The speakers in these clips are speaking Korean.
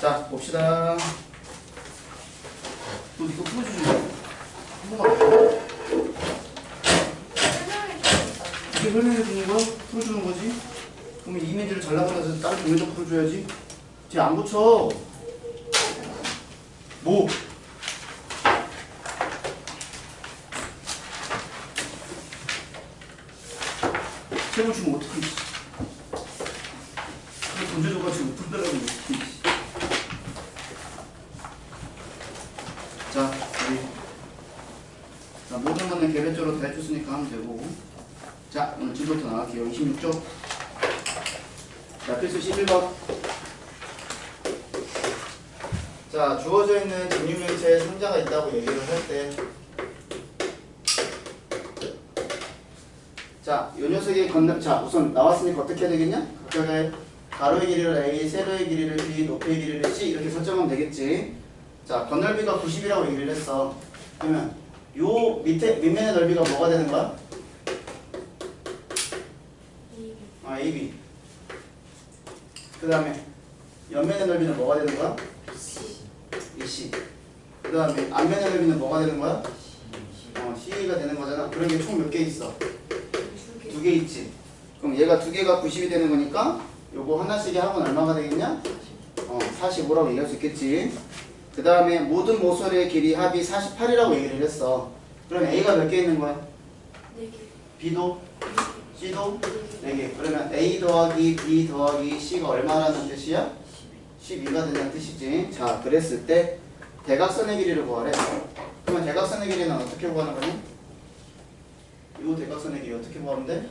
자, 봅시다. 너 이거 풀어주지 마. 한 번만. 이게 설명해 주는 거야? 풀어주는 거지? 그러면 이미지를 잘라버려서 다른 종류도 풀어줘야지. 쟤 안 고쳐. 뭐? 세번 주면 어떡해. 그래 던져줘가지고 풀더라고 어떡해. 자, 우리 자, 모든 거는 개별적으로 다 해줬으니까 하면 되고. 자, 오늘 지금부터 나갈게요. 26쪽. 자, 필수 11번. 자, 주어져 있는 직육면체에 상자가 있다고 얘기를 할 때, 자, 요 녀석의 자, 우선 나왔으니까 어떻게 해야 되겠냐? 각각의 가로의 길이를 A, 세로의 길이를 B, 높이의 길이를 C 이렇게 설정하면 되겠지. 자, 건널비가 90이라고 얘기를 했어. 그러면 요 밑면의 넓이가 뭐가 되는 거야? AB. 그 다음에 옆면의 넓이는 뭐가 되는 거야? C. 그 다음에 앞면의 넓이는 뭐가 되는 거야? C가 되는 거잖아. 그런 게 총 몇 개 있어? 2개 있지. 그럼 얘가 2개가 90이 되는 거니까 요거 하나씩 하면 얼마가 되겠냐? 45라고 얘기할 수 있겠지. 그 다음에 모든 모서리의 길이 합이 48이라고 얘기를 했어. 그럼 A가 몇 개 있는 거야? 4개. B도? C도? 4개. 그러면 A 더하기 B 더하기 C가 얼마라는 뜻이야? 12가 된다는 뜻이지. 자, 그랬을 때 대각선의 길이를 구하래. 그러면 대각선의 길이는 어떻게 구하는 거니? 이 대각선의 길이 어떻게 구하면 돼?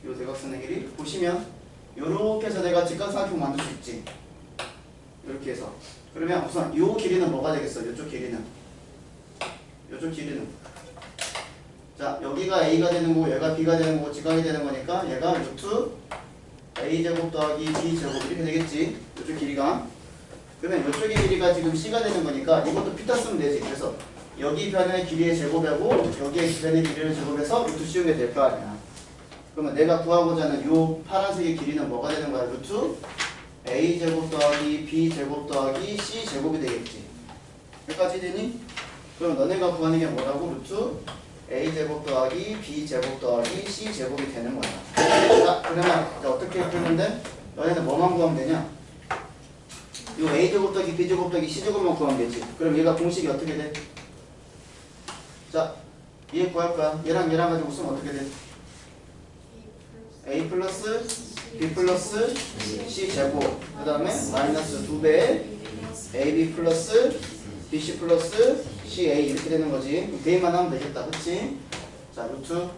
이 대각선의 길이 보시면 요렇게 해서 내가 직각삼각형 만들 수 있지. 이렇게 해서. 그러면 우선 이 길이는 뭐가 되겠어? 이쪽 길이는. 자, 여기가 A가 되는 거고 얘가 B가 되는 거고 직각이 되는 거니까 얘가 루트 A제곱 더하기 B제곱 이렇게 되겠지. 이쪽 길이가. 그러면 이쪽의 길이가 지금 C가 되는 거니까 이것도 피타 쓰면 되지. 그래서 여기 변의 길이의 제곱하고 여기의 변의 길이를 제곱해서 루트 씌우게 될 거 아니야. 그러면 내가 구하고자 하는 이 파란색의 길이는 뭐가 되는 거야? 루트 A제곱 더하기 B제곱 더하기 C제곱이 되겠지. 여기까지 되니? 그럼 너네가 구하는 게 뭐라고? 루트 A제곱 더하기 B제곱 더하기 C제곱이 되는 거야. 자, 그러면 어떻게 풀는데? 너네는 뭐만 구하면 되냐? 요 A제곱 더하기 B제곱 더하기 C제곱만 구하면 되지. 그럼 얘가 공식이 어떻게 돼? 자, 얘 구할 거야. 얘랑 가지고 쓰면 어떻게 돼? A 플러스 B 플러스 C 제곱. 그 다음에 마이너스 2배의 AB 플러스 BC 플러스 CA 이렇게 되는 거지. 대입만 하면 되겠다. 그치? 자, 루트.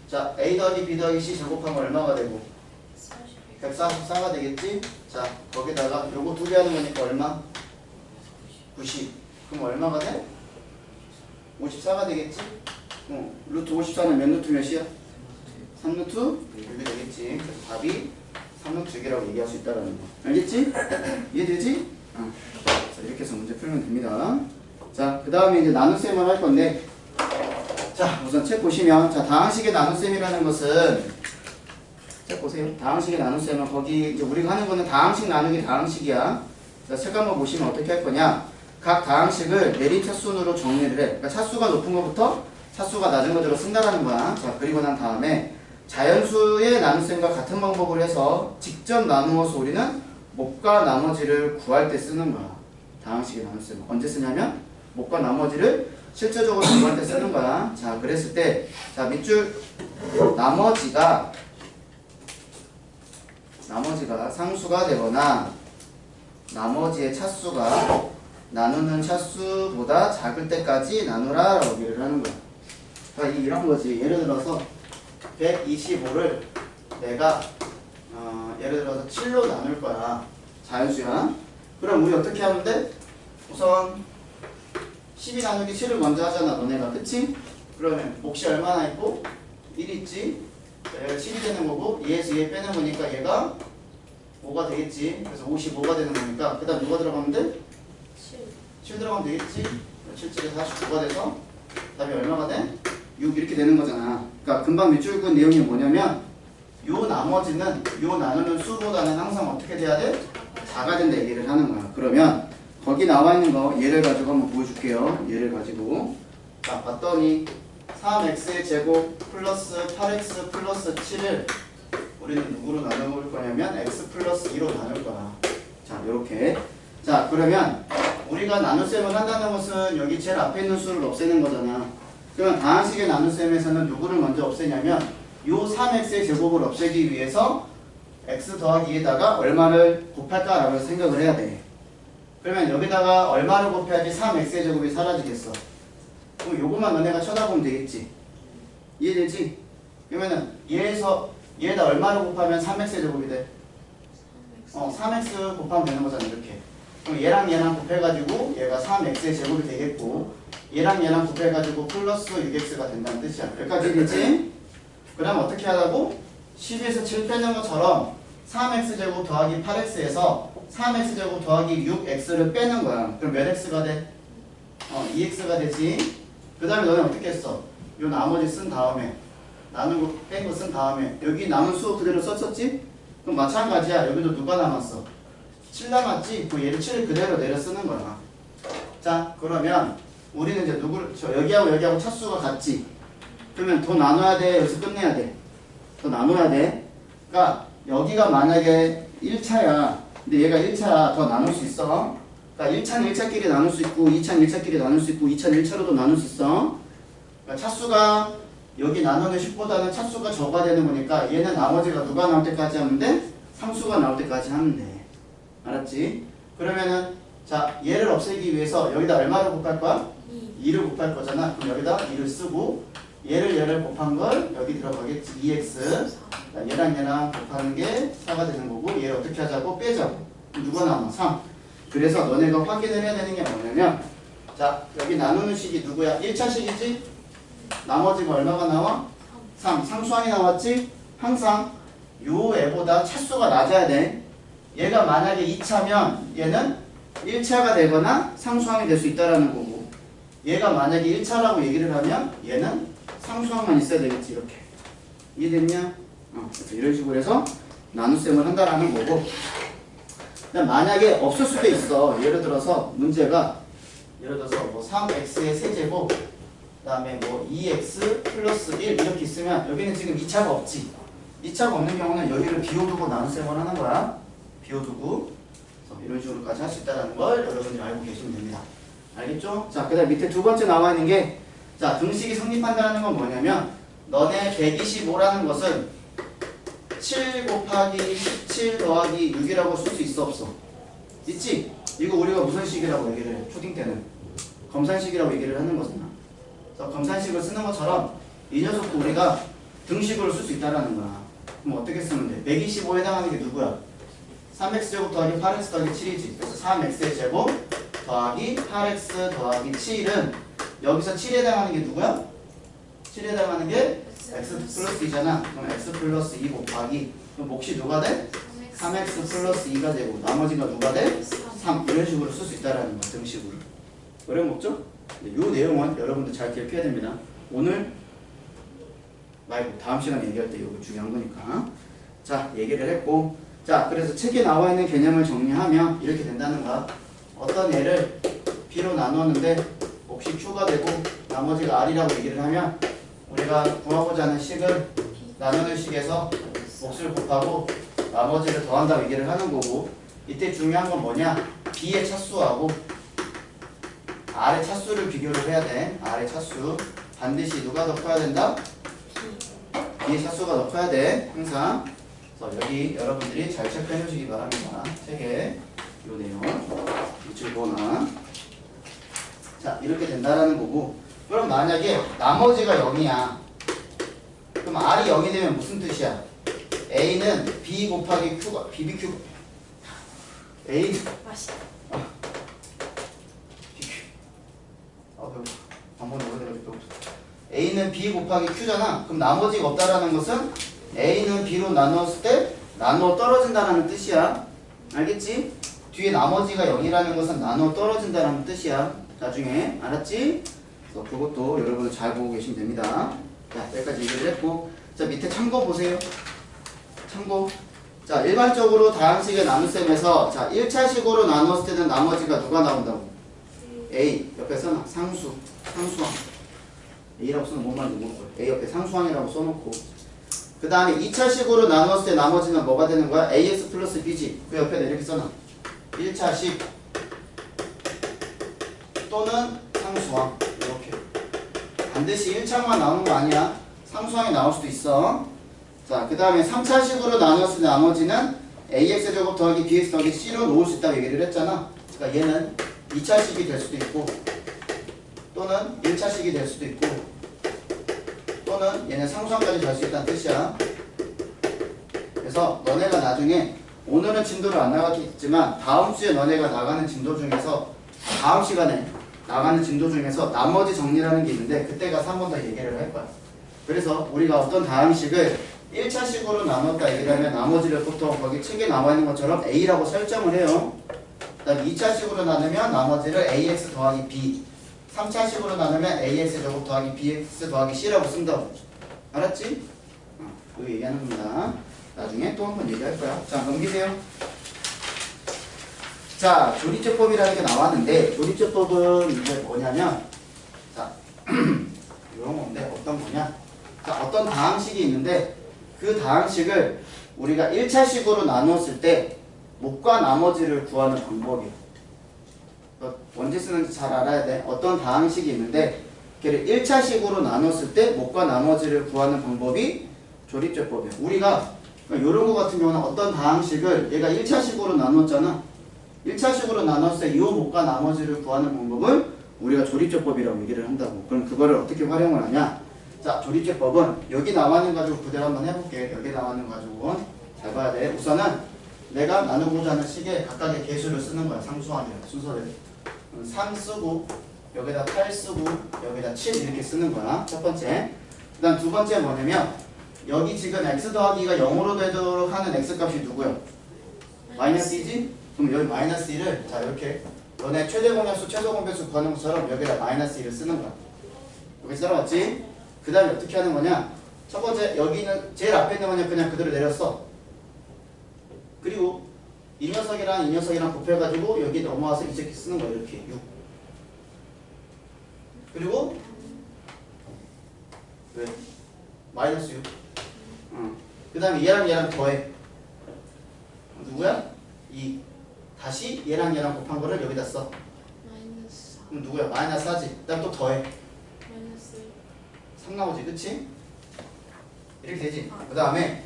자, A 더하기 B 더하기 C 제곱하면 얼마가 되고? 144가 되겠지? 자, 거기다가 요거 2배 하는 거니까 얼마? 90. 그럼 얼마가 돼? 54가 되겠지? 루트 54는 몇 루트 몇이야? 3루트 6이 되겠지. 그래서 답이 3루트 6이라고 얘기할 수 있다는 거. 알겠지? 이해되지? 자, 이렇게 해서 문제 풀면 됩니다. 자, 그 다음에 이제 나눗셈을 할 건데, 자, 우선 책 보시면, 자, 다항식의 나눗셈이라는 것은, 책 보세요. 다항식의 나눗셈은 거기, 이제 우리가 하는 거는 다항식 나누기 다항식이야. 자, 책 한번 보시면 어떻게 할 거냐? 각 다항식을 내림 차순으로 정리를 해. 그러니까 차수가 높은 것부터 차수가 낮은 것으로 쓴다라는 거야. 자, 그리고 난 다음에 자연수의 나눗셈과 같은 방법을 해서 직접 나누어서 우리는 몫과 나머지를 구할 때 쓰는 거야. 다항식의 나눗셈. 언제 쓰냐면 몫과 나머지를 실제적으로 구할 때 쓰는 거야. 자, 그랬을 때, 자, 밑줄 나머지가 상수가 되거나 나머지의 차수가 나누는 차수보다 작을 때까지 나누라 라고 얘기를 하는 거야. 그러니까 이런 거지. 예를 들어서 125를 내가 예를 들어서 7로 나눌 거야. 자연수야. 그럼 우리 어떻게 하면 돼? 우선 12 나누기 7을 먼저 하잖아. 너네가. 그치? 그러면 몫이 얼마나 있고? 1 있지? 얘가 7이 되는 거고 얘에서 얘 빼는 거니까 얘가 5가 되겠지. 그래서 55가 되는 거니까 그 다음 누가 들어가면 돼? 7 들어가면 되겠지? 7에 49가 돼서 답이 얼마가 돼? 6 이렇게 되는 거잖아. 그러니까 금방 밑줄 긋은 내용이 뭐냐면 요 나머지는 요 나누는 수보다는 항상 어떻게 돼야 돼? 4가 된다 얘기를 하는 거야. 그러면 거기 나와 있는 거 얘를 가지고 한번 보여줄게요. 얘를 가지고 자 봤더니 3x의 제곱 플러스 8x 플러스 7을 우리는 누구로 나눠볼 거냐면 x 플러스 2로 나눌 거야. 자 요렇게. 자 그러면 우리가 나눗셈을 한다는 것은 여기 제일 앞에 있는 수를 없애는 거잖아. 그러면 다항식의 나눗셈에서는 누구를 먼저 없애냐면 요 3x의 제곱을 없애기 위해서 x 더하기 2에다가 얼마를 곱할까라고 생각을 해야 돼. 그러면 여기다가 얼마를 곱해야지 3x의 제곱이 사라지겠어. 그럼 요것만 너네가 쳐다보면 되겠지. 이해되지? 그러면은 얘에다 얼마를 곱하면 3x의 제곱이 돼? 3x 곱하면 되는 거잖아 이렇게. 그럼 얘랑 곱해가지고 얘가 3x의 제곱이 되겠고 얘랑 곱해가지고 플러스 6x가 된다는 뜻이야. 여기까지 되지? 그 다음 어떻게 하라고? 12에서 7 빼는 것처럼 3x제곱 더하기 8x에서 3x제곱 더하기 6x를 빼는 거야. 그럼 몇 x가 돼? 2x가 되지. 그 다음에 너는 어떻게 했어? 요 나머지 쓴 다음에 나누고 뺀 거 쓴 다음에 여기 남은 수 그대로 썼었지? 그럼 마찬가지야. 여기도 누가 남았어? 7 남았지? 그 얘를 7을 그대로 내려 쓰는 거야. 자 그러면 우리는 이제 누구를 여기하고 차수가 같지? 그러면 더 나눠야 돼? 여기서 끝내야 돼? 더 나눠야 돼? 그러니까 여기가 만약에 1차야. 근데 얘가 1차야. 더 나눌 수 있어. 그러니까 1차는 1차끼리 나눌 수 있고 2차는 1차끼리 나눌 수 있고 2차는 1차로도 나눌 수 있어. 그러니까 차수가 여기 나누는 10보다는 차수가 적어야 되는 거니까 얘는 나머지가 누가 나올 때까지 하면 돼? 상수가 나올 때까지 하면 돼. 알았지? 그러면은 자 얘를 없애기 위해서 여기다 얼마를 곱할 거야? 2를 곱할 거잖아. 그럼 여기다 2를 쓰고 얘를 곱한 걸 여기 들어가겠지. 2x 얘랑 곱하는 게 4가 되는 거고 얘를 어떻게 하자고? 빼자고. 누가 남아? 3. 그래서 너네가 확인을 해야 되는 게 뭐냐면 자 여기 나누는 식이 누구야? 1차식이지? 나머지가 얼마가 나와? 3. 상수항이 나왔지? 항상 요 애보다 차수가 낮아야 돼. 얘가 만약에 2차면 얘는 1차가 되거나 상수항이 될 수 있다라는 거고 얘가 만약에 1차라고 얘기를 하면 얘는 상수항만 있어야 되겠지. 이렇게 이해됐냐? 그래서 이런 식으로 해서 나눗셈을 한다라는 거고 만약에 없을 수도 있어. 예를 들어서 문제가 예를 들어서 뭐 3x의 세제곱 그 다음에 뭐 2x 플러스 1 이렇게 있으면 여기는 지금 2차가 없지. 2차가 없는 경우는 여기를 비워두고 나눗셈을 하는 거야. 비워두고 이런 식으로까지 할 수 있다는 걸 여러분들이 알고 계시면 됩니다. 알겠죠? 자, 그 다음 밑에 두 번째 나와 있는 게 자, 등식이 성립한다는 건 뭐냐면 너네 125라는 것은 7 곱하기 17 더하기 6이라고 쓸 수 있어 없어? 있지? 이거 우리가 무슨 식이라고 얘기를 해? 초딩 때는 검산식이라고 얘기를 하는 거잖아. 그래서 검산식을 쓰는 것처럼 이 녀석도 우리가 등식으로 쓸 수 있다는 거야. 그럼 어떻게 쓰면 돼? 125에 해당하는 게 누구야? 3x제곱 더하기 8x 더하기 7이지. 그래서 3x의 제곱 더하기 8x 더하기 7은 여기서 7에 해당하는 게 누구야? 7에 해당하는 게 x 플러스 2잖아. 그럼 x 플러스 2 곱하기 그럼 몫이 누가 돼? 3x 플러스 2가 되고 나머지가 누가 돼? 3. 이런 식으로 쓸 수 있다는 거야. 등식으로. 어려운 거 없죠? 이 내용은 여러분들 잘 기억해야 됩니다. 오늘 말고 다음 시간에 얘기할 때 이거 중요한 거니까. 자, 얘기를 했고 자, 그래서 책에 나와 있는 개념을 정리하면 이렇게 된다는 거야. 어떤 애를 B로 나누었는데 몫이 Q가 되고 나머지가 R이라고 얘기를 하면 우리가 구하고자 하는 식을 나누는 식에서 몫을 곱하고 나머지를 더한다고 얘기를 하는 거고 이때 중요한 건 뭐냐? B의 차수하고 R의 차수를 비교를 해야 돼. R의 차수. 반드시 누가 더 커야 된다? B의 차수가 더 커야 돼. 항상. 그래서 여기 여러분들이 잘 체크해 주시기 바랍니다. 책에 요 내용 밑줄 보나. 자, 이렇게 된다라는 거고 그럼 만약에 나머지가 0이야. 그럼 R이 0이 되면 무슨 뜻이야? A는 B 곱하기 Q가 BBQ A 맛있다. BQ 배고파. 한번 넣어드려도 배고파. A는 B 곱하기 Q잖아. 그럼 나머지가 없다라는 것은 A는 B로 나누었을 때 나누어 떨어진다는 뜻이야. 알겠지? 뒤에 나머지가 0이라는 것은 나누어 떨어진다는 뜻이야. 나중에 알았지? 그래서 그것도 여러분 잘 보고 계시면 됩니다. 자, 여기까지 얘기를 했고 자, 밑에 참고 보세요. 참고. 자, 일반적으로 다항식의 나눗셈에서 자, 1차식으로 나누었을 때는 나머지가 누가 나온다고? A 옆에 써놔. 상수. 상수항. A라고 쓰면 뭔 말인지 모를 거야. A 옆에 상수항이라고 써놓고. 그 다음에 2차식으로 나누었을 때 나머지는 뭐가 되는 거야? AX 플러스 B지. 그 옆에다 이렇게 써놔. 1차식 또는 상수항. 이렇게. 반드시 1차만 나오는 거 아니야. 상수항이 나올 수도 있어. 자, 그 다음에 3차식으로 나눴을 때 나머지는 AX제곱 더하기 BX 더하기 C로 놓을 수 있다고 얘기를 했잖아. 그러니까 얘는 2차식이 될 수도 있고 또는 1차식이 될 수도 있고 또는 얘는 상수항까지 갈 수 있다는 뜻이야. 그래서 너네가 나중에 오늘은 진도를 안 나가겠지만 다음 주에 너네가 나가는 진도 중에서 다음 시간에 나가는 진도 중에서 나머지 정리라는 게 있는데 그때 가서 한 번 더 얘기를 할 거야. 그래서 우리가 어떤 다항식을 1차식으로 나눴다 얘기를 하면 나머지를 보통 거기 책에 나와 있는 것처럼 A라고 설정을 해요. 그 다음에 2차식으로 나누면 나머지를 AX 더하기 B 3차식으로 나누면 AX 제곱 더하기 BX 더하기 C라고 쓴다고. 알았지? 그거 얘기하는 겁니다. 나중에 또 한 번 얘기할 거야. 자, 넘기세요. 자, 조립제법이라는 게 나왔는데 조립제법은 이제 뭐냐면 자, 이런 건데 어떤 거냐? 자, 어떤 다항식이 있는데 그 다항식을 우리가 1차식으로 나누었을 때 목과 나머지를 구하는 방법이에요. 언제 쓰는지 잘 알아야 돼. 어떤 다항식이 있는데 걔를 1차식으로 나눴을 때 목과 나머지를 구하는 방법이 조립제법이에요. 우리가 이런 거 같은 경우는 어떤 다항식을 얘가 1차식으로 나눴잖아. 1차식으로 나눴을 때 이 목과 나머지를 구하는 방법을 우리가 조립제법이라고 얘기를 한다고. 그럼 그거를 어떻게 활용을 하냐? 자, 조립제법은 여기 나와 있는 가지고 그대로 한번 해볼게. 여기 나와 있는 가지고 잘 봐야 돼. 우선은 내가 나누고자 하는 식에 각각의 개수를 쓰는 거야. 상수항이야. 순서대로 3 쓰고 여기다 8 쓰고 여기다 7 이렇게 쓰는 거야. 첫 번째. 그 다음 두 번째 뭐냐면 여기 지금 x 더하기가 0으로 되도록 하는 x값이 누구야? 마이너스 2지? 그럼 여기 마이너스 1을 자 이렇게 너네 최대 공약수 최소 공백수 구하는 것처럼 여기다 마이너스 1을 쓰는 거야. 여기 따라왔지? 그 다음에 어떻게 하는 거냐? 첫 번째 여기는 제일 앞에 있는 거냐 그냥 그대로 내렸어. 그리고 이 녀석이랑 이 녀석이랑 곱해가지고 여기 넘어와서 이렇게 쓰는 거야. 이렇게 6. 그리고 왜? 마이너스 6. 그 다음에 얘랑 더해. 누구야? 2. 다시 얘랑 곱한 거를 여기다 써. 마이너스 4. 그럼 누구야? 마이너스 4지. 그 다음 또 더해. 마이너스 3 나오지. 그치? 이렇게 되지. 그 다음에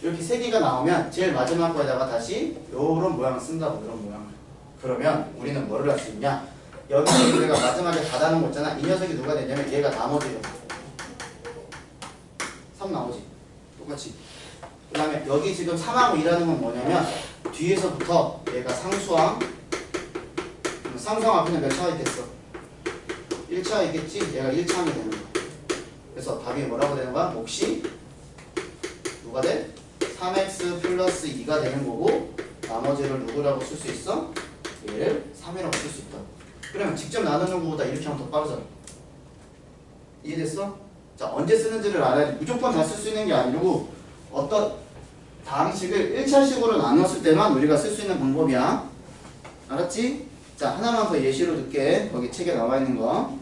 이렇게 3개가 나오면 제일 마지막 거에다가 다시 요런 모양을 쓴다고. 이런 모양을. 그러면 우리는 뭐를 할 수 있냐? 여기 우리가 마지막에 닫아놓은 거 있잖아. 이 녀석이 누가 되냐면 얘가 나머지예요. 3 나오지. 똑같이. 그 다음에 여기 지금 3하고 2라는 건 뭐냐면 뒤에서부터 얘가 상수항 상수항 앞에는 몇 차가 있겠어? 1차가 있겠지? 얘가 1차항이 되는 거야. 그래서 답이 뭐라고 되는 거야? 몫이 누가 돼? 3x 플러스 2가 되는 거고 나머지를 누구라고 쓸 수 있어? 얘를 3이라고 쓸 수 있다. 그러면 직접 나누는 것보다 이렇게 하면 더 빠르잖아. 이해됐어? 자, 언제 쓰는지를 알아야 돼. 무조건 다 쓸 수 있는 게 아니고 어떤 다항식을 1차식으로 나눴을 때만 우리가 쓸 수 있는 방법이야. 알았지? 자, 하나만 더 예시로 줄게. 거기 책에 나와 있는 거.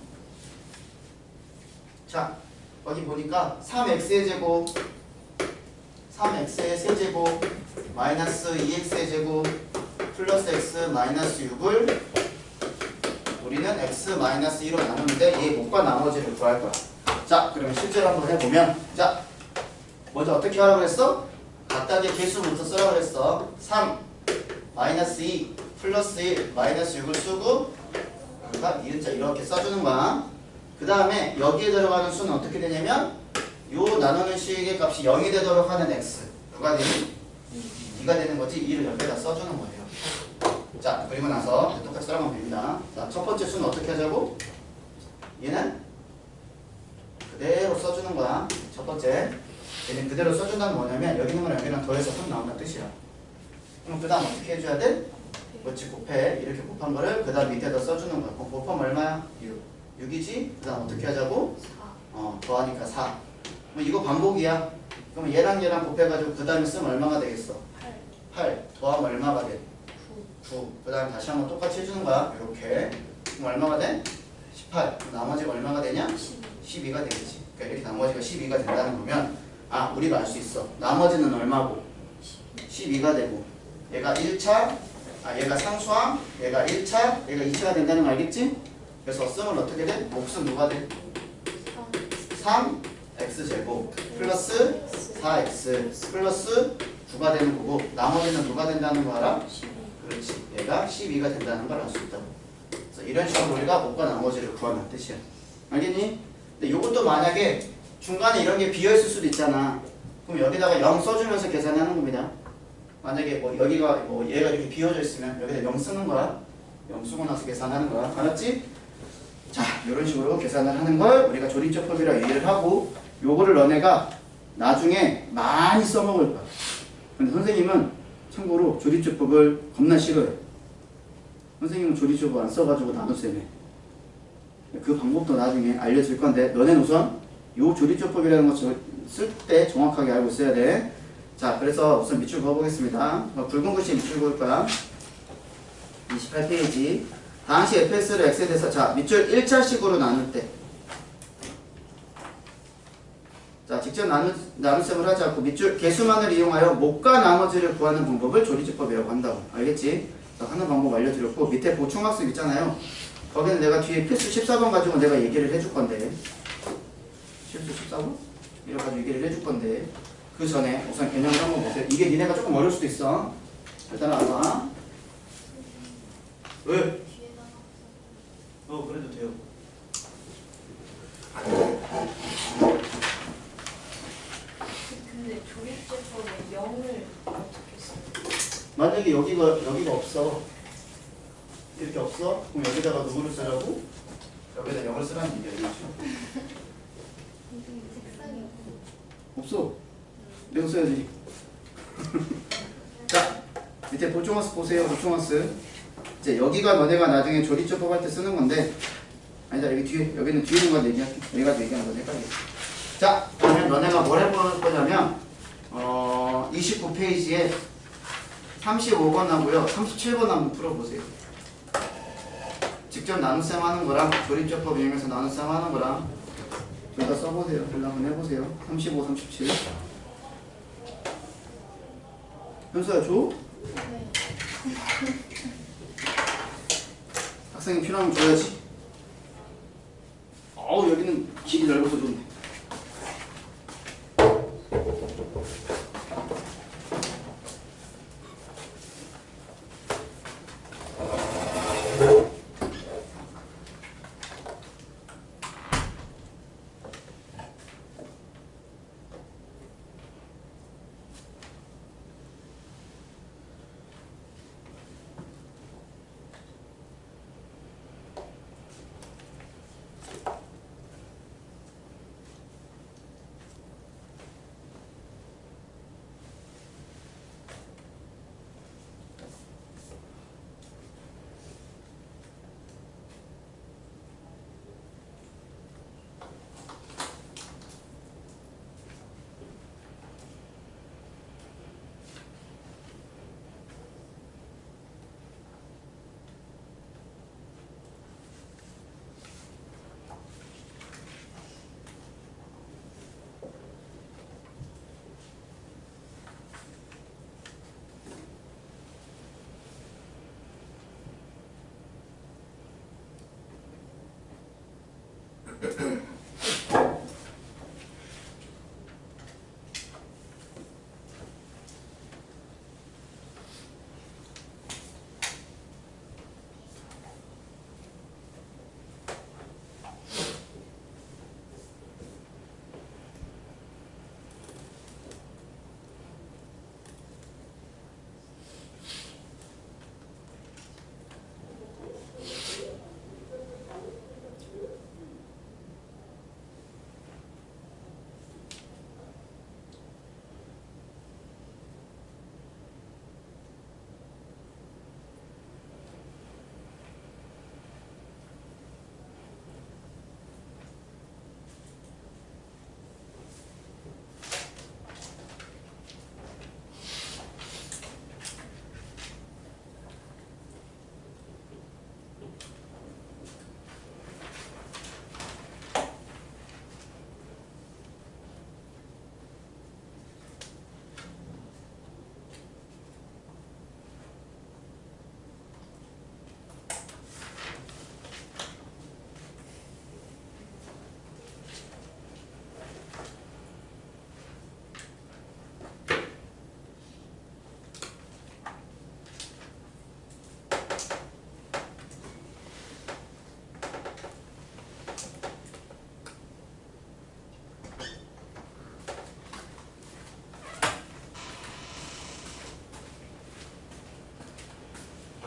자, 거기 보니까 3x의 제곱 3x의 세제곱 마이너스 2x의 제곱 플러스 x 마이너스 6을 우리는 x 마이너스 2로 나누는데 얘 목과 나머지를 구할 거야. 자, 그러면 실제로 한번 해보면 자, 먼저 어떻게 하라고 그랬어? 각각의 개수부터 쓰라고 그랬어. 3 마이너스 2 플러스 1 마이너스 6을 쓰고 그러니까 이은자 이렇게 써주는 거야. 그 다음에 여기에 들어가는 수는 어떻게 되냐면 요 나누는 식의 값이 0이 되도록 하는 x 누가 되니? 2가 되는 거지. 2를 옆에다 써주는 거예요. 자, 그리고 나서 똑같이 따라가면 됩니다. 자, 첫 번째 수는 어떻게 하자고? 얘는 그대로 써주는 거야. 첫 번째 얘는 그대로 써준다는 뭐냐면 여기 있는 거랑 여기랑 더해서 3 나온다는 뜻이야. 그럼 그 다음 어떻게 해줘야 돼? 뭐지 곱해. 이렇게 곱한 거를 그 다음 밑에다 써주는 거야. 그럼 곱하면 얼마야? 6이지? 그 다음 어떻게 하자고? 4. 더하니까 4. 그럼 이거 반복이야. 그럼 얘랑 곱해가지고 그 다음에 쓰면 얼마가 되겠어? 8. 8 더하면 얼마가 돼? 9. 그 다음에 다시 한번 똑같이 해주는 거야. 이렇게. 그럼 얼마가 돼? 18. 그럼 나머지가 얼마가 되냐? 12가 되겠지. 그러니까 이렇게 나머지가 12가 된다는 거면 아 우리가 알 수 있어. 나머지는 얼마고? 12가 되고 얘가 1차, 얘가 상수항, 얘가 1차, 얘가 2차가 된다는 거 알겠지? 그래서 씀은 어떻게 돼? 몫은 누가 돼? 3x제곱 플러스 4x 플러스 9가 되는 거고 나머지는 누가 된다는 거 알아? 12. 그렇지. 얘가 12가 된다는 걸 알 수 있다. 그래서 이런 식으로 우리가 몫과 나머지를 구하는 뜻이야. 알겠니? 근데 이것도 만약에 중간에 이런 게 비어있을 수도 있잖아. 그럼 여기다가 0 써주면서 계산하는 겁니다. 만약에 뭐 여기가 뭐 얘가 이렇게 비어져 있으면 여기다 0 쓰는 거야. 0 쓰고 나서 계산하는 거야. 알았지? 자, 이런 식으로 계산을 하는 걸 우리가 조립조법이라고 얘기를 하고 요거를 너네가 나중에 많이 써먹을 거야. 근데 선생님은 참고로 조립조법을 겁나 싫어해. 선생님은 조립조법 안 써가지고 나눗셈해. 그 방법도 나중에 알려줄 건데 너네는 우선 요 조립조법이라는 거 쓸 때 정확하게 알고 있어야 돼. 자, 그래서 우선 밑줄 그어보겠습니다. 붉은 글씨 밑줄 그을 거야. 28페이지. 당시 fs를 x에 대해서 자 밑줄 1차식으로 나눌 때 자 직접 나눗셈을 하지 않고 밑줄 개수만을 이용하여 몫과 나머지를 구하는 방법을 조립조법이라고 한다고. 알겠지? 자, 하는 방법 알려드렸고 밑에 보충학습 있잖아요. 거기는 내가 뒤에 필수 14번 가지고 내가 얘기를 해줄 건데 필수 14번? 이래 가지고 얘기를 해줄 건데 그 전에 우선 개념을 한번 보세요. 이게 니네가 조금 어려울 수도 있어. 일단 와봐. 왜? 그래도 돼요. 근데 조립제법에 0을 어떻게 써요? 만약에 여기가 없어. 이렇게 없어? 그럼 여기다가 누구를 쓰라고? 여기다 0을 쓰라는 얘기야. 색상이 없어. 내가 써야지. 자, 밑에 보충학습 보세요. 보충학습. 이제 여기가 너네가 나중에 조립조법 할 때 쓰는 건데 아니다 여기 뒤에 여기는 뒤에 있는 거 얘기할게. 여기가 얘기하는 거 헷갈려. 자, 그러면 너네가 뭘 해볼 거냐면 29페이지에 35번 하고요 37번 한번 풀어보세요. 직접 나눗셈 하는 거랑 조립조법 이용해서 나눗셈 하는 거랑 둘 다 써보세요. 둘 다 한번 해보세요. 35, 37 현수야 줘? 네. 학생이 필요하면 줘야지. 어우 여기는 길이 넓어서 좋네.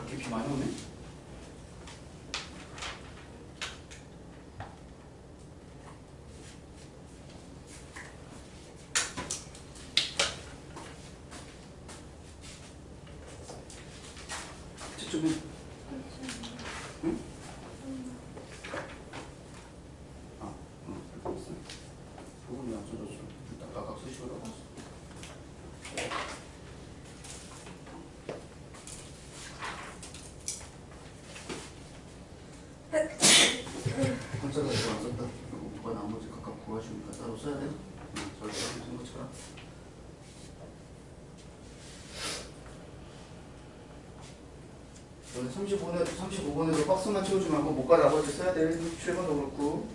밖에 비 많이 오네. 저쪽에 응? 아, 그렇게 있어. 부분이 안 써졌어. 일단 각각 쓰시라고 했어. 한자가 이거 안 썼다. 오빠 나머지 각각 구하시니까 따로 써야 돼. 응, 저기 쓴 것처럼. 저는 35번에도 박스만 채우지 말고 못 갈 아버지 써야 돼. 7번도 그렇고.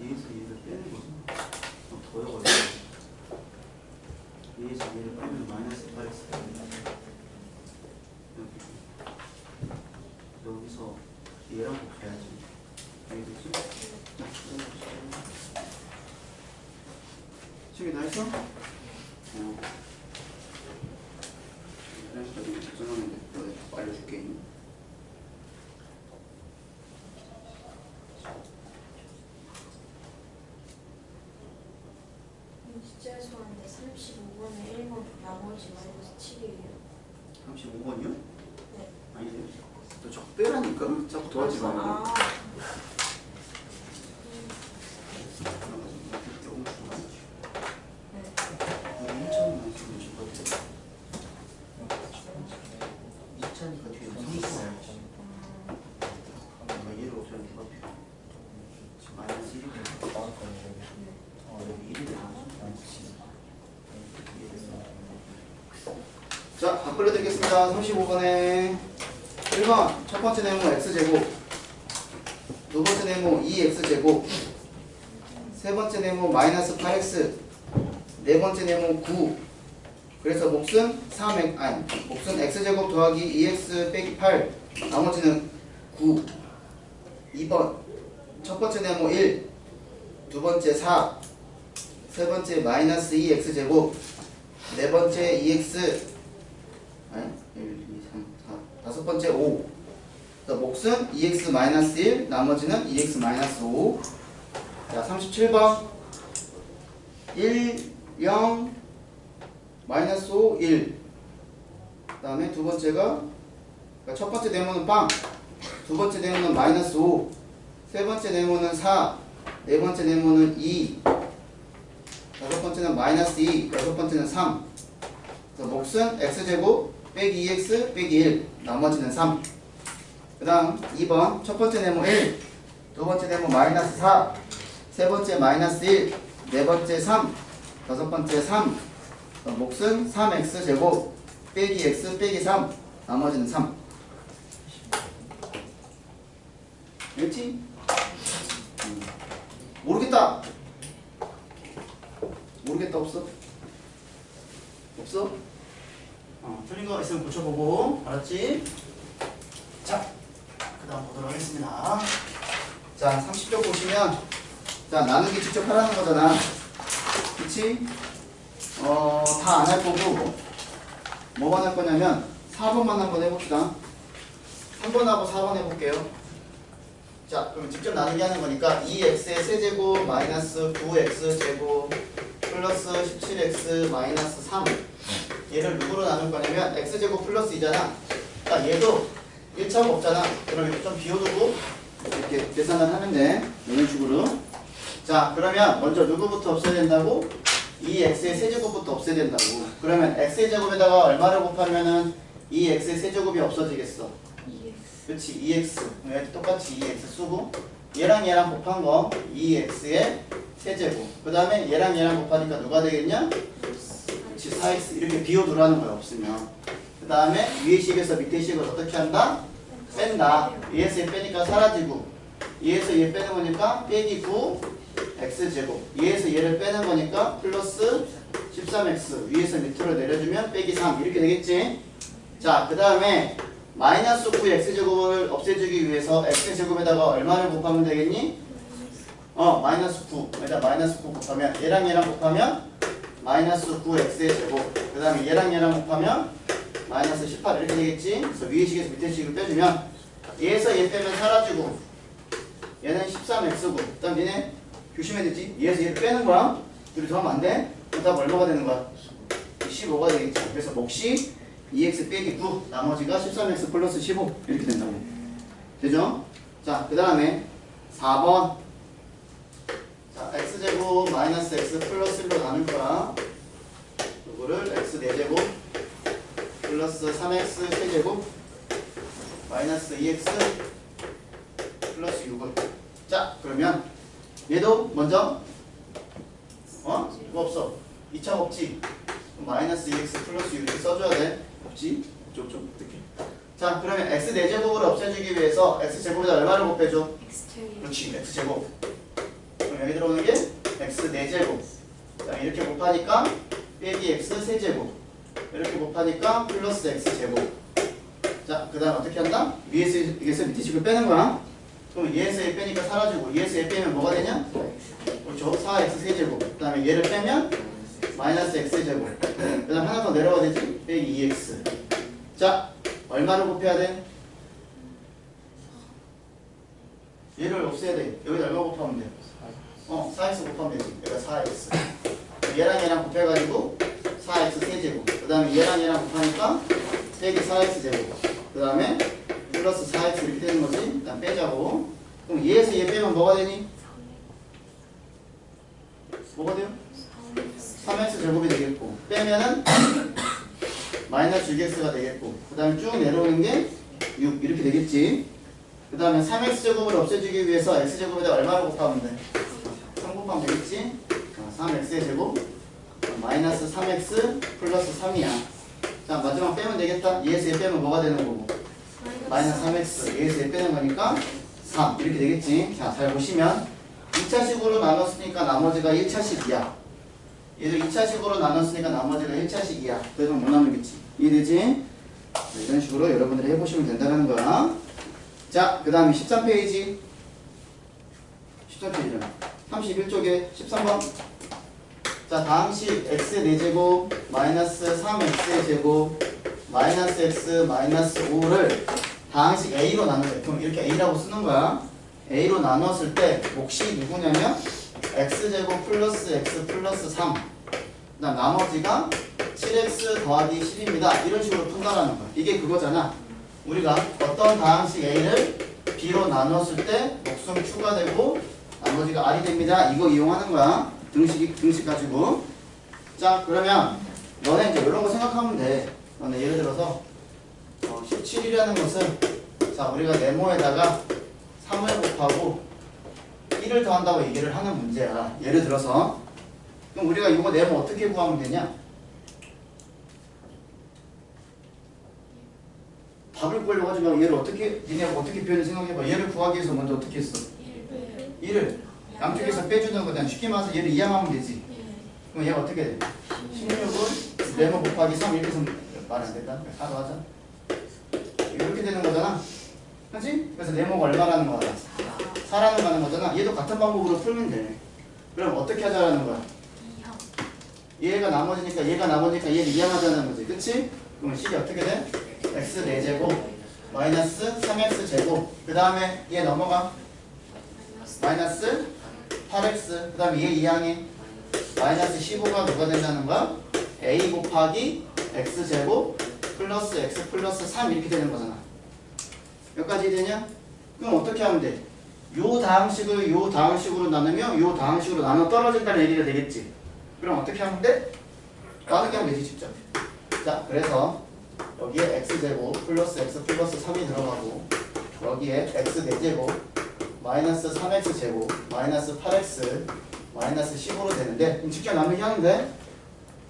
얘에서 얘를 빼는 거죠. 더해가지고 얘에서 얘를 빼면 마이너스 8x 여기서 얘랑 곱해야지. 알겠지? 지금 다 했어? 그래서 여기 적정하는데 너 알려줄게. 진짜 죄송한데 35번에 1번 나머지 마이너스 7이에요. 35번이요? 네. 아니세요? 너 적배라니까? 자꾸 도와지 마. 아. 자, 바꾸려드리겠습니다. 35번에 1번 첫 번째 네모 x제곱, 두 번째 네모 2x제곱, 세 번째 네모 마이너스 8x, 네 번째 네모 9. 그래서 몫은 3x, 아니 몫은 x제곱 더하기 2x 빼기 8, 나머지는 9. 2번 첫 번째 네모 1, 두 번째 4, 세 번째 마이너스 2x제곱, 네 번째 2x, 아니 1, 2, 3, 4, 다섯 번째 5. 몫은 2x 마이너스 1, 나머지는 2x 마이너스 5. 자, 37번 1, 0, 마이너스 5, 1. 그 다음에 두 번째가, 그러니까 첫 번째 네모는 빵, 두 번째 네모는 마이너스 5, 세 번째 네모는 4, 네 번째 네모는 2, 다섯 번째는 마이너스 2, 여섯 번째는 3. 그래서 몫은 x제곱 빼기 2x 빼기 1, 나머지는 3. 그 다음 2번 첫 번째 네모 1, 두 번째 네모 마이너스 4, 세 번째 마이너스 1, 네 번째 3, 다섯 번째 3, 몫은 3x 제곱 빼기 x 빼기 3 나머지는 3 알겠지? 모르겠다. 모르겠다 없어? 없어? 틀린 거 있으면 고쳐보고 알았지? 자, 그 다음 보도록 하겠습니다. 자, 30쪽 보시면 자, 나누기 직접 하라는 거잖아. 그치? 다 안 할 거고 뭐만 할 거냐면 4번만 한번 해봅시다. 3번하고 4번 해볼게요. 자, 그럼 직접 나누기 하는 거니까 2x의 세제곱 마이너스 9x 제곱 플러스 17x 마이너스 3 얘를 누구로 나눌 거냐면 x제곱 플러스 2잖아. 그러니까 얘도 1차가 없잖아. 그럼 이렇게 좀 비워두고 이렇게 계산을 하면 돼. 이런 식으로. 자, 그러면 먼저 누구부터 없애야 된다고? 2x의 세제곱부터 없애야 된다고. 그러면 x의 제곱에다가 얼마를 곱하면은 2x의 세제곱이 없어지겠어? 그렇지, 2x. 여기 똑같이 2x 쓰고 얘랑 얘랑 곱한 거 2x의 세제곱. 그 다음에 얘랑 얘랑 곱하니까 누가 되겠냐? 그렇지, 4x. 이렇게 비워두라는 거야, 없으면. 그 다음에 위의 식에서 밑의 식을 어떻게 한다? 뺀다. 2에서 얘 빼니까 사라지고 2에서 얘 빼는 거니까 빼기 9 x제곱 2에서 얘를 빼는 거니까 플러스 13x 위에서 밑으로 내려주면 빼기 3 이렇게 되겠지. 자, 그 다음에 마이너스 9 x제곱을 없애주기 위해서 x제곱에다가 얼마를 곱하면 되겠니? 마이너스 9 여기다 마이너스 9 곱하면 얘랑 얘랑 곱하면 마이너스 9 x의 제곱 그 다음에 얘랑 얘랑 곱하면 마이너스 18 이렇게 되겠지. 그래서 위의 식에서 밑의 식을 빼주면 얘에서 얘 빼면 사라지고 얘는 13x고 그 다음 얘네 조심해야 되지. 얘에서 얘를 빼는 거야. 그리고 더 하면 안 돼. 그 다음 얼마가 되는 거야? 15가 되겠지. 그래서 몫이 2x 빼기 9 나머지가 13x 플러스 15 이렇게 된다고. 되죠? 자, 그 다음에 4번 자, x제곱 마이너스 x 플러스 1로 나눌 거야. 이거를 x 4제곱 플러스 3x 세제곱 마이너스 2x 플러스 6을 자, 그러면 얘도 먼저 뭐 없어? 2차 없지? 마이너스 2x 플러스 6 이렇게 써줘야 돼. 없지? 좀 어떻게? 자, 그러면 x 4제곱을 없애주기 위해서 x제곱에다 얼마를 곱해줘? 그렇지, x제곱. 그럼 여기 들어오는 게 x 4제곱. 자, 이렇게 곱하니까 빼기 x 세제곱. 이렇게 곱하니까 플러스 x제곱. 자, 그 다음 어떻게 한다? 위에서 밑에 식을 빼는 거야. 그럼 얘에서 얘 빼니까 사라지고 얘에서 얘 빼면 뭐가 되냐? 그렇죠. 4x 세제곱. 그 다음에 얘를 빼면 마이너스 x제곱. 그 다음 하나 더 내려가 되지? 빼기 2x. 자, 얼마를 곱해야 돼? 얘를 없애야 돼. 여기다 얼마 곱하면 돼? 4x 곱하면 되지. 여기가 4x. 얘랑 얘랑 곱해가지고 4x 세제곱. 그 다음에 얘랑 얘랑 곱하니까 빼기 4x 제곱. 그 다음에 플러스 4x 이렇게 되는 거지. 일단 빼자고. 그럼 얘에서 얘 빼면 뭐가 되니? 뭐가 돼요? 3x 제곱이 되겠고 빼면은 마이너스 6x가 되겠고 그 다음에 쭉 내려오는 게 6 이렇게 되겠지. 그 다음에 3x 제곱을 없애주기 위해서 x제곱에다 얼마를 곱하면 돼? 3 곱하면 되겠지. 3x의 제곱 마이너스 3x 플러스 3이야. 자, 마지막 빼면 되겠다. 얘에서 얘 빼면 뭐가 되는 거고? 마이너스 3x 얘에서 얘 빼는 거니까 3 이렇게 되겠지. 자, 잘 보시면 2차식으로 나눴으니까 나머지가 1차식이야. 얘도 2차식으로 나눴으니까 나머지가 1차식이야. 그래서 못 나누겠지. 이해되지? 이런 식으로 여러분들이 해보시면 된다는 거야. 자, 그 다음에 13페이지 13페이지잖아. 31쪽에 13번 자, 다음식 x 4제곱 마이너스 3x의 제곱 마이너스 x 마이너스 5를 다항식 a로 나누래. 그럼 이렇게 a라고 쓰는 거야. a로 나눴을 때 몫이 누구냐면 x제곱 플러스 x 플러스 3 그다음 나머지가 7x 더하기 10입니다. 이런 식으로 푼다라는 거야. 이게 그거잖아. 우리가 어떤 다항식 a를 b로 나눴을 때 목숨 추가되고 나머지가 r이 됩니다. 이거 이용하는 거야. 등식 가지고. 자, 그러면 너네 이제 이런 거 생각하면 돼. 너네 예를 들어서 17이라는 것은 자, 우리가 네모에다가 3을 곱하고 1을 더한다고 얘기를 하는 문제야. 예를 들어서 그럼 우리가 이거 네모 어떻게 구하면 되냐? 답을 구하려고 하지 말고 얘를 어떻게 니네가 어떻게 표현해 생각해봐. 얘를 구하기 위해서 먼저 어떻게 했어? 1을 양쪽에서 빼주는 거잖아. 쉽게 말해서 얘를 이항하면 되지. 그럼 얘가 어떻게 돼? 16을 네모 곱하기 3 이렇게 해서 말 안 된다. 하도 하자. 이렇게 되는 거잖아. 그렇지? 그래서 네모가 얼마라는 거야? 4라는 거는 거잖아. 얘도 같은 방법으로 풀면 돼. 그럼 어떻게 하자라는 거야? 얘가 나머지니까 얘를 이항하자는 거지. 그치? 그럼 식이 어떻게 돼? x 4제곱 마이너스 3x 제곱 그 다음에 얘 넘어가 마이너스 8x 그 다음에 얘 이항해 마이너스 15가 누가 된다는 거야? a 곱하기 x 제곱 플러스 x 플러스 3 이렇게 되는 거잖아. 여기까지 되냐? 그럼 어떻게 하면 돼? 요 다항식을 요 다항식으로 나누면 요 다항식으로 나눠 떨어진다는 얘기가 되겠지. 그럼 어떻게 하면 돼? 나누게 하면 되지 직접. 자 그래서 여기에 x제곱 플러스 x 플러스 3이 들어가고 여기에 x 4제곱 마이너스 3x제곱 마이너스 8x 마이너스 15로 되는데 그럼 직접 나누기 하는데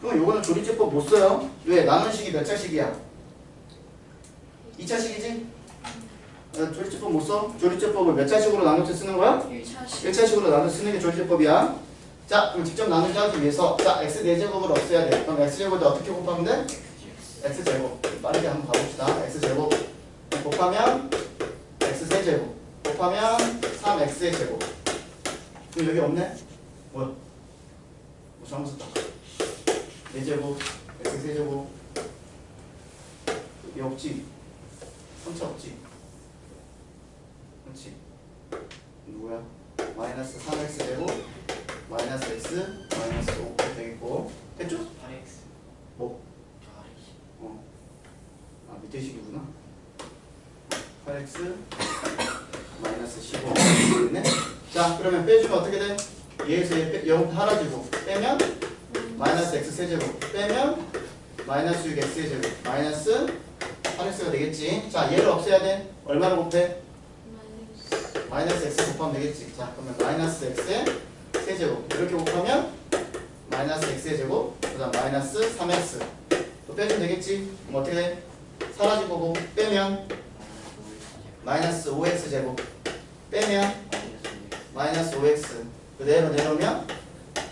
그럼 요거는 조리제법 못 써요. 왜? 나누는 식이 몇 차식이야? 2차식이지? 조리제법 못 써? 조리제법을 몇 차식으로 나눠서 쓰는 거야? 1차식으로 나눠서 쓰는 게 조리제법이야. 자 그럼 직접 나누기 하기 위해서 자 x 4제곱을 없애야 돼. 그럼 x제곱을 어떻게 곱하면 돼? x제곱 빠르게 한번 가봅시다. x제곱 곱하면 x3제곱 곱하면 3x의 제곱 그럼 여기 없네? 뭐야? 뭐 잘못 썼다. 4제곱 x3제곱 여기 없지? 3차 없지? 그렇지? 누구야? 마이너스 3x제곱 마이너스 x 마이너스 5 되겠고 됐죠? 8x 뭐? 밑에 식이구나. 8x 마이너스 15 됐네. 자 그러면 빼주면 어떻게 돼? 얘에서 얘 0 사라지고 빼면 마이너스 x 세제곱 빼면 마이너스 6 x의 제곱 마이너스 8x가 되겠지. 자 얘를 없애야 돼. 얼마를 곱해? 마이너스 x 곱하면 되겠지. 자 그러면 마이너스 x의 세제곱 이렇게 곱하면 마이너스 x의 제곱 그 다음 마이너스 3x 또 빼주면 되겠지. 그럼 어떻게 돼? 사라질 거고 빼면 마이너스 5x 제곱 빼면 마이너스 5x 그대로 내려오면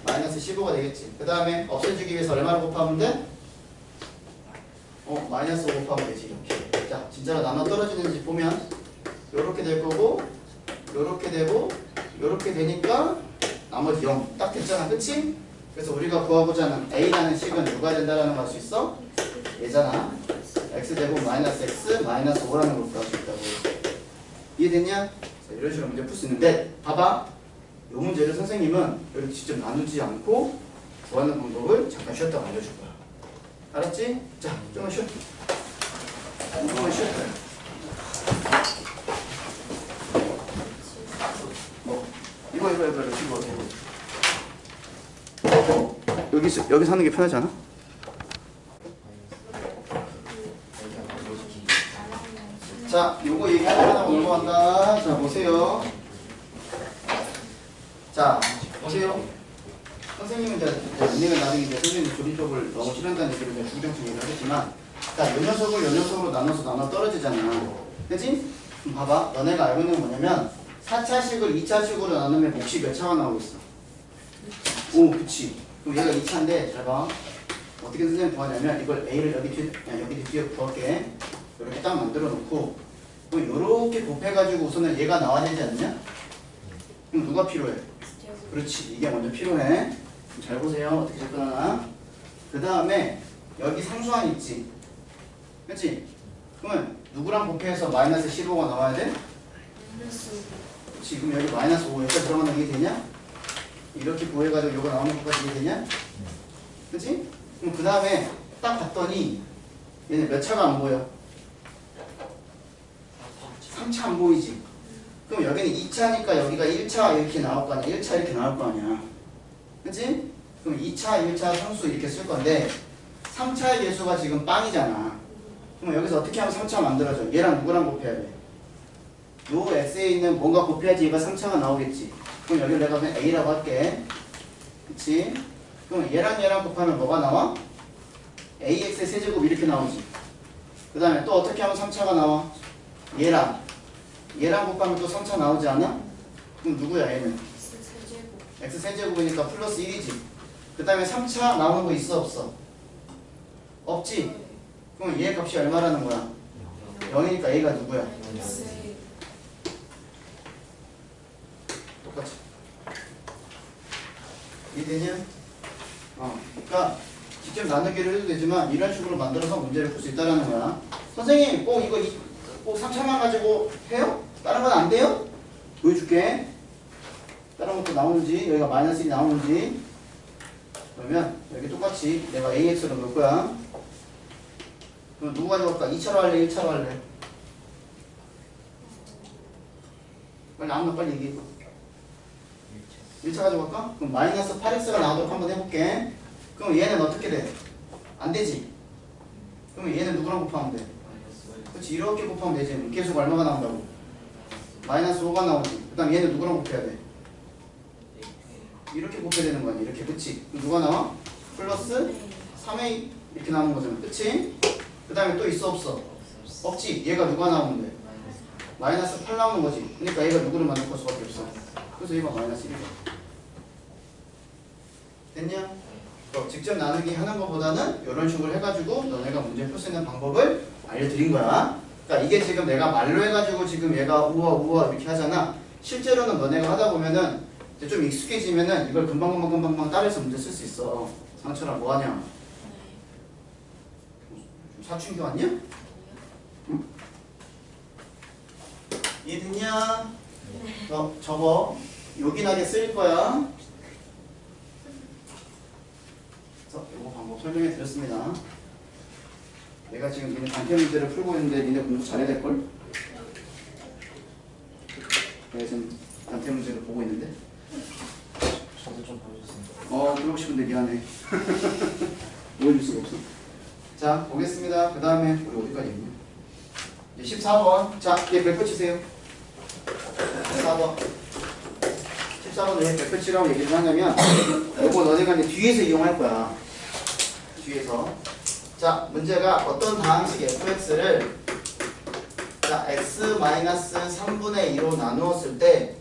마이너스 15가 되겠지. 그 다음에 없애주기 위해서 얼마를 곱하면 돼? 마이너스 5 곱하면 되지. 이렇게. 자 진짜로 나눠 떨어지는지 보면 요렇게 될 거고 요렇게 되고 요렇게 되니까 나머지 0 딱 됐잖아. 그치? 그래서 우리가 구하고자 하는 A라는 식은 누가 된다라는 걸 알 수 있어? 얘잖아. x제곱 마이너스 x 마이너스 5라는 걸 구할 수 있다고. 이해됐냐? 자, 이런 식으로 문제 풀 수 있는데 봐봐. 이 문제를 선생님은 이렇게 직접 나누지 않고 구하는 방법을 잠깐 쉬었다가 알려줄 거야. 알았지? 자, 좀만 쉬어. 좀만 쉬어. 이거 여기서 하는 게 편하지 않아? 자, 요거 얘기하다가 넘어간다. 자, 보세요. 자, 보세요. 선생님은 이제 언니가 나중에 이제 선생님 조리법을 너무 싫어한다는 얘기를 이제 중정식 얘기를 하겠지만, 자, 요 녀석으로 나눠서 나눠 떨어지잖아. 그치? 그럼 봐봐. 너네가 알고 있는 건 뭐냐면, 4차식을 2차식으로 나누면 몫이 몇 차가 나오고 있어? 오, 그치. 그럼 얘가 2차인데, 잘 봐. 어떻게 선생님 구하냐면, 이걸 A를 여기 뒤에 구할게. 이렇게 딱 만들어 놓고 그럼 이렇게 곱해가지고 우선은 얘가 나와야 되지 않냐? 그럼 누가 필요해? 그렇지, 이게 먼저 필요해. 잘 보세요. 어떻게 접근하나? 그 다음에 여기 상수항 있지? 그렇지? 그러면 누구랑 곱해서 마이너스 15가 나와야 돼? 그렇지. 그럼 여기 마이너스 5 여기까지 들어가는 게 되냐? 이렇게 구해가지고 이거 나오는 것까지 이게 되냐? 그렇지? 그럼 그 다음에 딱 봤더니 얘네 몇 차가 안 보여? 3차 안 보이지? 그럼 여기는 2차니까 여기가 1차 이렇게 나올 거 아니야? 1차 이렇게 나올 거 아니야? 그치? 그럼 2차, 1차 상수 이렇게 쓸 건데 3차의 개수가 지금 빵이잖아. 그럼 여기서 어떻게 하면 3차 만들어져? 얘랑 누구랑 곱해야 돼? 요 x에 있는 뭔가 곱해야지 얘가 3차가 나오겠지. 그럼 여기를 내가 그냥 a라고 할게. 그치? 그럼 얘랑 곱하면 뭐가 나와? ax의 세제곱 이렇게 나오지. 그 다음에 또 어떻게 하면 3차가 나와? 얘랑 곱하면 또 3차 나오지 않아? 그럼 누구야 얘는? 세제곱. x 세제곱이니까 플러스 1이지. 그 다음에 3차 나오는 거 있어 없어? 없지? 그럼 얘 값이 얼마라는 거야? 0이니까 얘가 누구야? 똑같이. 이해되냐? 그러니까 직접 나누기를 해도 되지만 이런 식으로 만들어서 문제를 풀 수 있다는 거야. 선생님 꼭 이거 꼭 3차만 가지고 해요? 다른 건 안 돼요? 보여줄게. 다른 것도 나오는지 여기가 마이너스 1이 나오는지. 그러면 여기 똑같이 내가 AX로 넣을 거야. 그럼 누구 가져갈까? 2차로 할래? 1차로 할래? 빨리 아무나 빨리 얘기해. 1차 가져갈까? 그럼 마이너스 8x가 나오도록 한번 해볼게. 그럼 얘는 어떻게 돼? 안 되지? 그럼 얘는 누구랑 곱하면 돼? 그렇지, 이렇게 곱하면 되지. 계속 얼마가 나온다고? 마이너스 5가 나오지. 그 다음 얘는 누구랑 곱해야 돼? 이렇게 곱해야 되는 거 아니야? 이렇게, 그치? 그럼 누가 나와? 플러스 3a 이렇게 나오는 거잖아. 그치? 그 다음에 또 있어 없어? 없지? 얘가 누가 나오면 돼? 마이너스 8 나오는 거지. 그러니까 얘가 누구를 만들 수밖에 없어. 그래서 얘가 마이너스 1이야. 됐냐? 직접 나누기 하는 것보다는 이런 식으로 해가지고 너네가 문제 풀 수 있는 방법을 알려드린 거야. 그러니까 이게 지금 내가 말로 해가지고 지금 얘가 우와 이렇게 하잖아. 실제로는 너네가 하다 보면은 이제 좀 익숙해지면은 이걸 금방 따라해서 문제 쓸 수 있어. 상철아 뭐하냐? 사춘기 왔냐? 응? 이해됐냐? 저거 요긴하게 쓸 거야. 이거 방법 설명해 드렸습니다. 내가 지금 니네 단체 문제를 풀고 있는데 니네 공부 잘해야 될걸? 내가 지금 단체 문제를 보고 있는데. 저도 좀 보여주세요. 그러고 싶은데 미안해. 보여줄 수가 없어. 자, 보겠습니다. 그 다음에 우리 어디까지 있냐? 이제 14번. 자, 얘 몇 표 치세요? 14번. 14번 왜 몇 표 치라고 얘기를 하냐면 이거 너네가 이제 뒤에서 이용할 거야. 뒤에서. 자, 문제가 어떤 다항식 fx를 자, x-3분의 2로 나누었을 때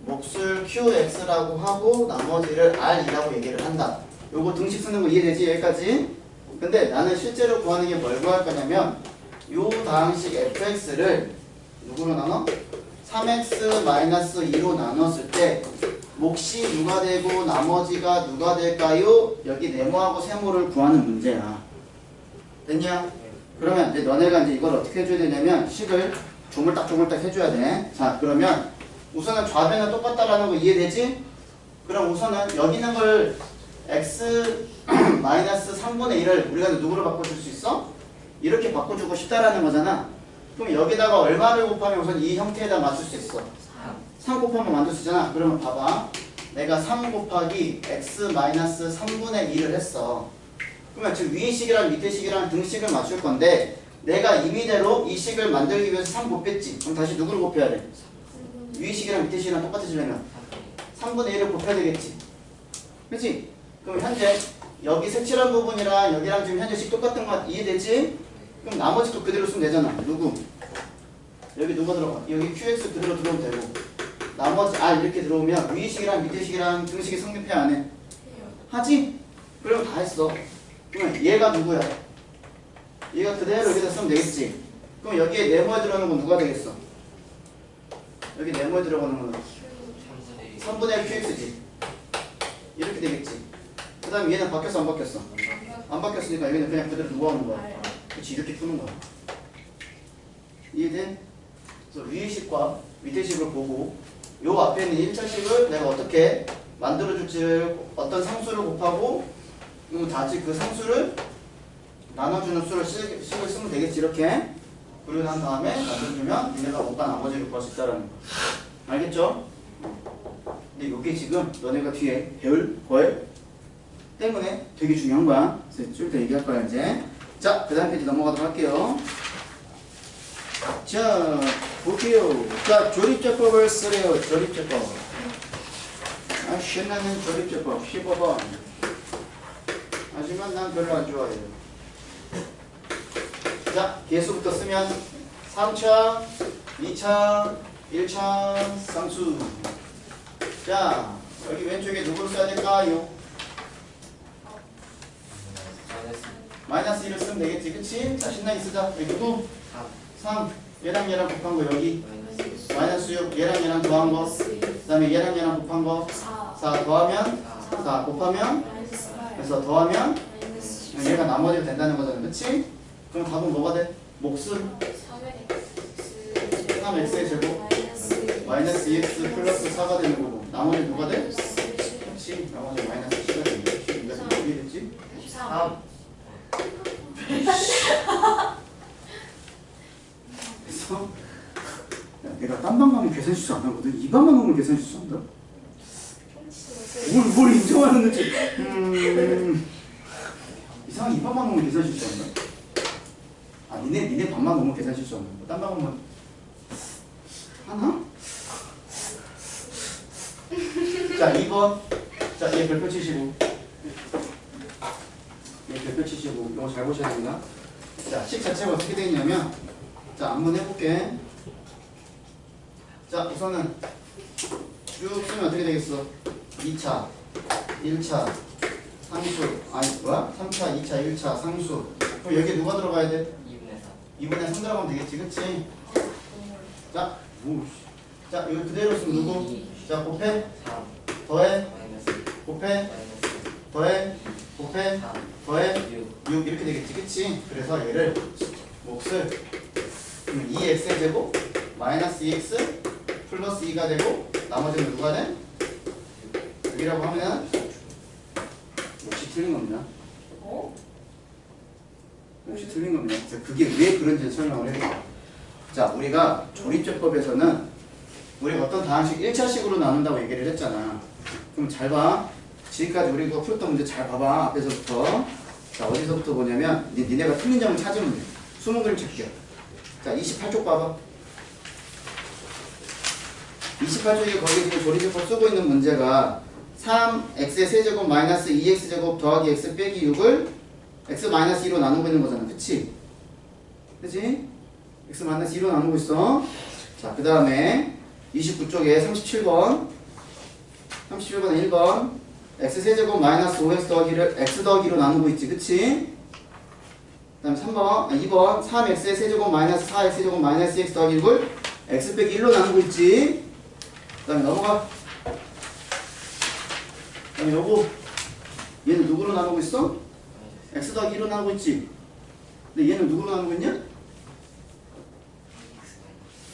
몫을 qx라고 하고 나머지를 r이라고 얘기를 한다. 요거 등식 쓰는 거 이해되지? 여기까지? 근데 나는 실제로 구하는 게 뭘 구할 거냐면 요 다항식 fx를 누구로 나눠? 3x-2로 나눴을 때 몫이 누가 되고 나머지가 누가 될까요? 여기 네모하고 세모를 구하는 문제야. 됐냐? 그러면 이제 너네가 이제 이걸 어떻게 해줘야 되냐면 식을 조물딱 해줘야 돼. 자, 그러면 우선은 좌변은 똑같다라는 거 이해되지? 그럼 우선은 여기 있는 걸 x-3분의 1을 우리가 누구로 바꿔줄 수 있어? 이렇게 바꿔주고 싶다라는 거잖아. 그럼 여기다가 얼마를 곱하면 우선 이 형태에다 맞출 수 있어? 3 곱하면 만들 수 있잖아. 그러면 봐봐. 내가 3 곱하기 x-3분의 1을 했어. 그러면 지금 위의 식이랑 밑의 식이랑 등식을 맞출 건데 내가 임의대로 이 식을 만들기 위해서 3 곱했지. 그럼 다시 누구를 곱해야 돼? 위의 식이랑 밑의 식이랑 똑같아지려면 3분의 1을 곱해야 되겠지. 그치? 그럼 현재 여기 색칠한 부분이랑 여기랑 지금 현재 식 똑같은 거 이해되지? 그럼 나머지도 그대로 쓰면 되잖아. 누구? 여기 누가 들어가? 여기 qx 그대로 들어오면 되고 나머지 r 이렇게 들어오면 위의 식이랑 밑의 식이랑 등식이 성립해 안 해? 하지? 그러면 다 했어. 그러면 얘가 누구야? 얘가 그대로 여기다 쓰면 되겠지? 그럼 여기에 네모에 들어가는 건 누가 되겠어? 여기 네모에 들어가는 건 3분의 1 qx지? 이렇게 되겠지? 그 다음에 얘는 바뀌었어 안 바뀌었어? 안 바뀌었으니까 여기는 그냥 그대로 누가 하는 거야? 그치, 이렇게 푸는 거야. 이해돼? 그래서 위의 식과 밑의 식을 보고 요 앞에 있는 1차식을 내가 어떻게 만들어줄지를 어떤 상수를 곱하고 다시 그 상수를 나눠주는 수를 식을 쓰면 되겠지. 이렇게 그리고 난 다음에 만들어주면 얘네가 뭔가 나머지를 구할 수 있다는 거. 알겠죠? 근데 이게 지금 너네가 뒤에 배울 걸 때문에 되게 중요한 거야. 그래서 좀 더 얘기할 거야 이제. 자, 그 다음 페이지 넘어가도록 할게요. 자, 볼게요. 자, 조립제법을 쓰래요. 조립제법. 신나는 조립제법 15번. 하지만 난 별로 안 좋아해요. 자, 개수부터 쓰면 3차, 2차, 1차, 상수. 자, 여기 왼쪽에 누구를 써야 될까요? 마이너스 1을 쓰면 되겠지, 그치? 자, 신나게 쓰자. 여기 누구? 3. 얘랑 얘랑 곱한 거 여기. 마이너스 6. 얘랑 얘랑 더한 거. 그 다음에 얘랑 얘랑 곱한 거. 4 더하면 4 곱하면 그래서 더하면 얘가 나머지가 된다는 거잖아, 그치? 그럼 답은 뭐가 돼? 몫은 3x의 제곱 마이너스 2x 플러스 4가 되는 거고 나머지 누가 돼? 그치? 나머지 마이너스 10가 되는 거지. 이거 어떻게 됐지? 3. 그래서 야, 내가 딴 방 가면 계산실수 안 하거든. 이 방만 가면 계산실수 한다. 뭘 인정하는 거지? 이상하게 이 방만 가면 계산실수 한다. 아, 니네 반만 보면 계산 실수 없는 거. 딴 방 보면 하나? 자, 2번. 자, 얘 별표 치시고. 얘 별표 치시고. 이거 잘 보셔야 됩니다. 자, 식 자체가 어떻게 되어 있냐면, 자, 한번 해볼게. 자, 우선은 쭉 쓰면 어떻게 되겠어? 2차, 1차, 상수. 아니, 뭐야? 3차, 2차, 1차, 상수. 그럼 여기에 누가 들어가야 돼? 2분의 3 들어가면 되겠지, 그치? 자, 자, 이거 그대로 쓰면 누구? 자, 곱해, 더해, 곱해, 더해, 곱해, 더해, 6 이렇게 되겠지, 그치? 그래서 얘를 몫을 2x의 제곱 마이너스 2x 플러스 2가 되고 나머지는 누가 돼? 6이라고 하면 역시 틀린 겁니다. 역시 틀린 겁니다. 그게 왜 그런지 설명을 해볼게요. 자, 우리가 조립제법에서는 우리가 어떤 다항식 1차식으로 나눈다고 얘기를 했잖아. 그럼 잘 봐. 지금까지 우리가 풀었던 문제 잘 봐봐. 앞에서부터. 자, 어디서부터 보냐면 니네가 틀린 점을 찾으면 돼. 수능 그림 찾기야. 자, 28쪽 봐봐. 28쪽에 거기 지금 조립제법 쓰고 있는 문제가 3x의 세제곱 마이너스 2x제곱 더하기 x 빼기 6을 x 마이너스 2로 나누고 있는 거잖아. 그치? 그치? x 마이너스 2로 나누고 있어. 자, 그 다음에 29쪽에 37번 1번 x 세제곱 마이너스 5x 더하기를 x 더하기로 나누고 있지. 그치? 그 다음에 2번 3x의 세제곱 마이너스 4x 세제곱 마이너스 2x 더하기 6을 x 빼기 1로 나누고 있지. 그 다음에 넘어가. 그 다음에 요거 얘는 누구로 나누고 있어? x 더하기 1로 나누고 있지. 근데 얘는 누구로 나누고 있냐?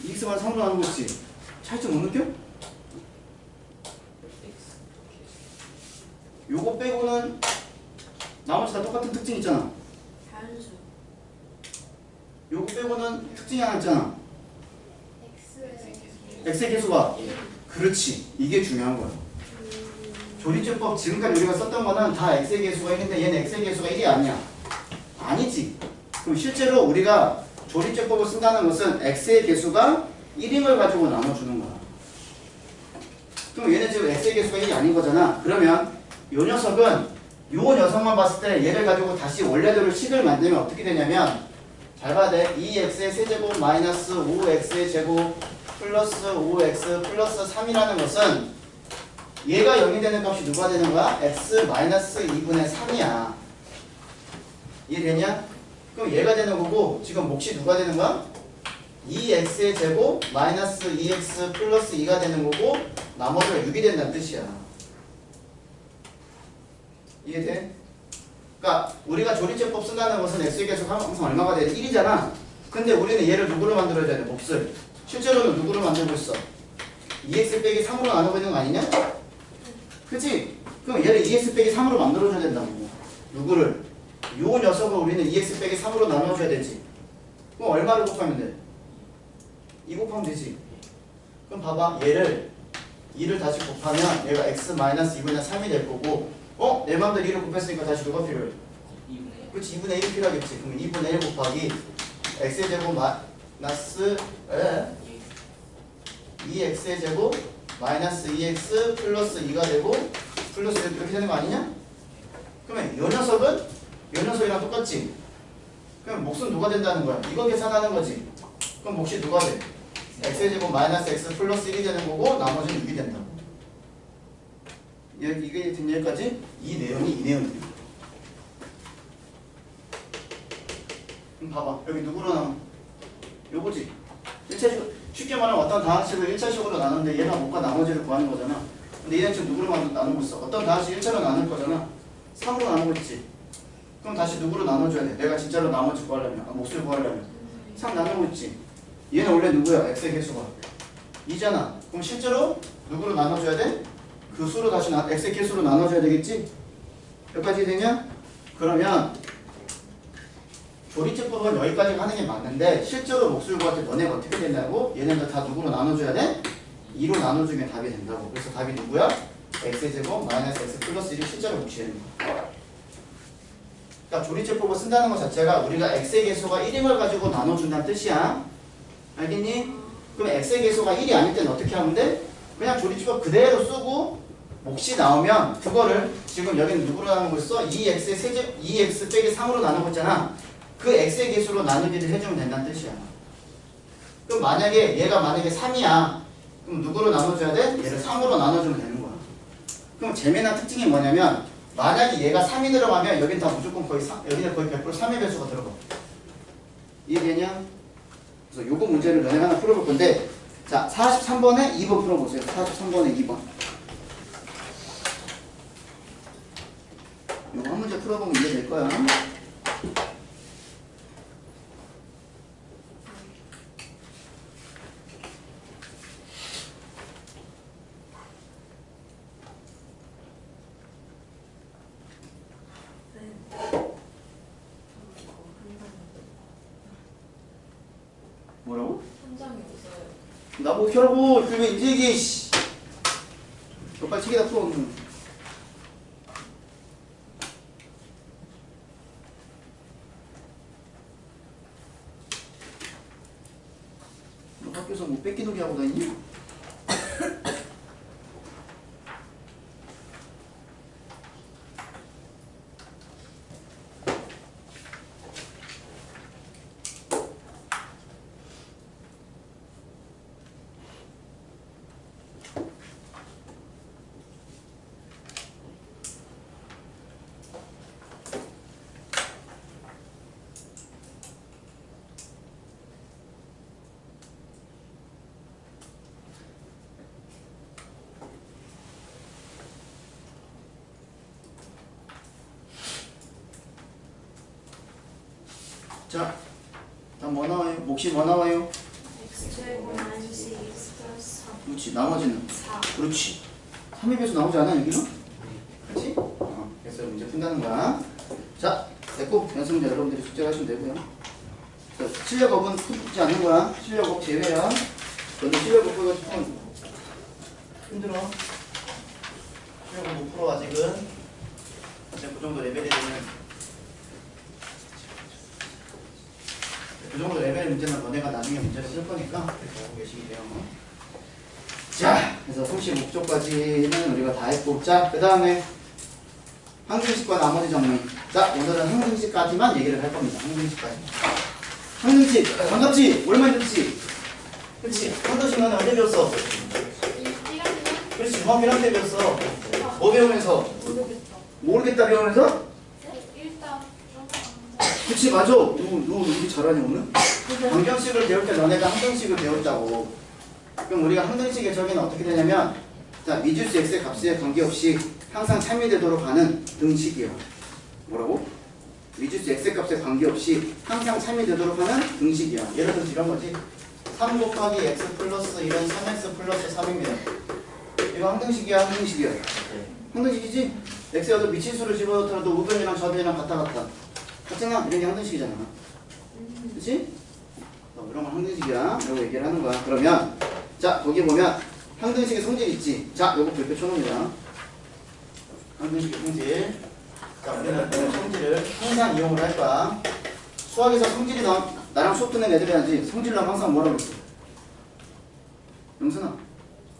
2x 마이너스 3으로 나누고 있지. 차이점 못 느껴? 요거 빼고는 나머지 다 똑같은 특징 있잖아. 단수 요거 빼고는 특징이 하나 있잖아. X의 x의 개수가. 그렇지. 이게 중요한 거야. 조립제법 지금까지 우리가 썼던 거는 다 x의 개수가 1인데 얘는 x의 개수가 1이 아니야. 아니지. 그럼 실제로 우리가 조립제법을 쓴다는 것은 x의 개수가 1인 걸 가지고 나눠주는 거야. 그럼 얘는 지금 x의 개수가 1이 아닌 거잖아. 그러면 이 녀석은 요 녀석만 봤을 때 얘를 가지고 다시 원래대로 식을 만들면 어떻게 되냐면 잘 봐야 돼. 2x의 세제곱 마이너스 5x의 제곱 플러스 5x 플러스 3이라는 것은 얘가 0이 되는 값이 누가 되는 거야? x 마이너스 2분의 3이야. 이해되냐? 그럼 얘가 되는 거고 지금 몫이 누가 되는 거야? 2x의 제곱 마이너스 2x 플러스 2가 되는 거고 나머지가 6이 된다는 뜻이야. 이해돼? 그러니까 우리가 조립제법 쓴다는 것은 x의 개수가 항상 얼마가 돼? 1이잖아. 근데 우리는 얘를 누구로 만들어야 되는 몫을? 실제로는 누구로 만들고 있어? 2x 빼기 3으로 나누고 있는 거 아니냐? 그치? 그럼 얘를 2x 빼기 3으로 만들어줘야 된다고. 누구를? 요 녀석을 우리는 2x 빼기 3으로 나눠줘야 되지. 그럼 얼마를 곱하면 돼? 2 곱하면 되지. 그럼 봐봐. 얘를 2를 다시 곱하면 얘가 x 마이너스 2분의 3이 될 거고 내 맘대로 2를 곱했으니까 다시 누가 필요해? 2분의 그렇지. 2분의 1이 필요하겠지. 그럼 2분의 1 곱하기 x의 제곱 마이너스 2x의 제곱 마이너스 2x 플러스 2가 되고 플러스 이렇게 되는 거 아니냐? 그러면 이 녀석은 이 녀석이랑 똑같지? 그럼 몫은 누가 된다는 거야? 이거 계산하는 거지. 그럼 몫이 누가 돼? x제곱 마이너스 x 플러스 1이 되는 거고 나머지는 6이 된다고. 이게 된 여기까지 이 내용이에요. 그럼 봐봐. 여기 누구로 나눠? 요거지. 1차식 쉽게 말하면 어떤 다항식을 1차식으로 나누는데 얘가 뭐가 나머지를 구하는 거잖아. 근데 얘는 지금 누구로 나누고 있어? 어떤 다항식 1차로 나눌 거잖아. 3으로 나누고 있지. 그럼 다시 누구로 나눠줘야 돼? 내가 진짜로 나머지 구하려면, 몫을 구하려면 3 나누고 있지. 얘는 원래 누구야? x의 개수가 2잖아. 그럼 실제로 누구로 나눠줘야 돼? 그 수로 다시 x의 개수로 나눠줘야 되겠지? 여기까지 되냐? 그러면 조리제법은 여기까지 하는 게 맞는데 실제로 몫을 구할 때 너네가 어떻게 되냐고? 얘네들 다 누구로 나눠줘야 돼? 2로 나눠주면 답이 된다고. 그래서 답이 누구야? x제곱 마이너스 x 플러스 1이 실제로 몫이 되는 거야. 그러니까 조리제법을 쓴다는 것 자체가 우리가 x의 개수가 1인 걸 가지고 나눠준다는 뜻이야. 알겠니? 그럼 x의 개수가 1이 아닐 때는 어떻게 하면 돼? 그냥 조리제법 그대로 쓰고 몫이 나오면 그거를 지금 여기는 누구로 나누고 있어? 2x의 세제 2x 빼기 3으로 나누고 있잖아. 그 x의 개수로 나누기를 해주면 된다는 뜻이야. 그럼 얘가 만약에 3이야. 그럼 누구로 나눠줘야 돼? 얘를 3으로 나눠주면 되는 거야. 그럼 재미난 특징이 뭐냐면 만약에 얘가 3이 들어가면 여긴 다 무조건 거의 3, 여기는 거의 100% 3의 배수가 들어가. 이해되냐? 그래서 요거 문제를 너네 하나 풀어볼 건데 자 43번에 2번 풀어보세요. 43번에 2번. 요거 한 문제 풀어보면 이해될 거야. 뭐라고? 현장에 없어요. 나보고 켜라고. 그러면 이제 이게 씨. 빨리 책에다 풀어. 너 학교에서 뭐 뺏기놀이 하고 다니니? 자, 다음 뭐 나와요? 몫이 뭐 나와요? x제곱 마이너스 2x 플러스 3. 그렇지. 나머지는 4. 그렇지. 3의 배수 나오지 않아 여기는? 그렇지? 그래서 문제 푼다는 거야. 자, 됐고 연습 문제 여러분들이 숙제를 하시면 되고요. 자, 실력업은 풀지 않는 거야. 실력업 제외야. 너도 실력업 풀고 싶으면 힘들어. 실력업 못 풀어 아직은. 이제 그 정도 레벨이 되면 그 정도 레벨의 문제는 너네가 나중에 문제를 쓸 거니까 알고 계시기 때문에. 자, 그래서 성씨 목적까지는 우리가 다 했고, 자, 그 다음에 항등식과 나머지 정리. 자, 오늘은 항등식까지만 얘기를 할 겁니다. 항등식까지. 항등식, 반갑지? 오랜만에 듣지? 그렇지? 항등식 너네 언제 배웠어? 1학년? 그렇지, 중학교 때 배웠어. 뭐 배우면서? 모르겠다. 모르겠다 배우면서? 일단 그치, 맞아. 너 이렇게 잘하냐 오늘? 방정식을 배울 때 너네가 항등식을 배웠다고. 그럼 우리가 항등식의 정의는 어떻게 되냐면, 자, 미지수 x의 값에 관계없이 항상 참여되도록 하는 등식이요. 뭐라고? 미지수 x의 값에 관계없이 항상 참여되도록 하는 등식이야. 예를 들어서 이런 거지. 3 곱하기 x 플러스 1은 3x 플러스 3입니다. 이거 항등식이야, 항등식이야. 항등식이지? x에 어떤 미치수를 집어넣더라도 우변이랑 좌변이랑 같아. 같잖아. 이런 게 항등식이잖아. 그치? 이런 건 항등식이야. 이러고 얘기를 하는 거야. 그러면 자, 거기 보면 항등식의 성질 있지? 자, 요거 별표 쳐놓습니다. 항등식의 성질. 자, 우리는 그 성질을 항상 이용을 할 거야. 수학에서 성질이 나랑 수업 듣는 애들이 하지. 성질 나면 항상 뭐라고 그랬어? 영선아,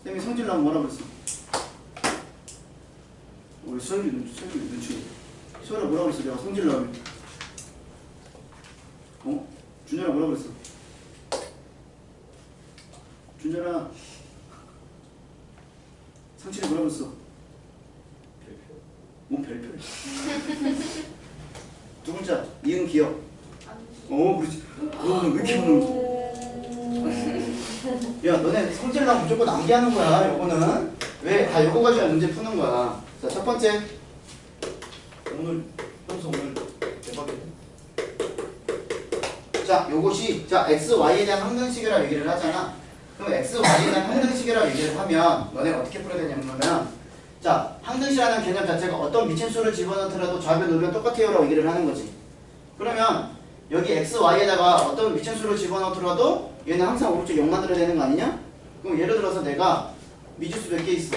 쌤이 성질 나면 뭐라고 그랬어? 우리 수학이 눈치. 수학이 뭐라고 그랬어? 내가 성질 나면. 준열아 뭐라 그랬어? 준열아 상철이 뭐라 그랬어? 뭔 별표래? 두 글자 이응 기억. 그렇지. 왜 이렇게 하는? 야 너네 성질 나면 무조건 암기하는 거야. 요거는 왜 다 요거 가지고 문제 푸는 거야. 자 첫 번째 오늘 대박이네. 자 요것이 자 x, y에 대한 항등식이라고 얘기를 하잖아. 그럼 x, y에 대한 항등식이라고 얘기를 하면 너네 어떻게 풀어야 되냐면 자 항등식이라는 개념 자체가 어떤 미침수를 집어넣더라도 좌변 우변 똑같아요 라고 얘기를 하는 거지. 그러면 여기 x, y에다가 어떤 미침수를 집어넣더라도 얘는 항상 오른쪽 0 만들어야 되는 거 아니냐? 그럼 예를 들어서 내가 미지수 몇 개 있어?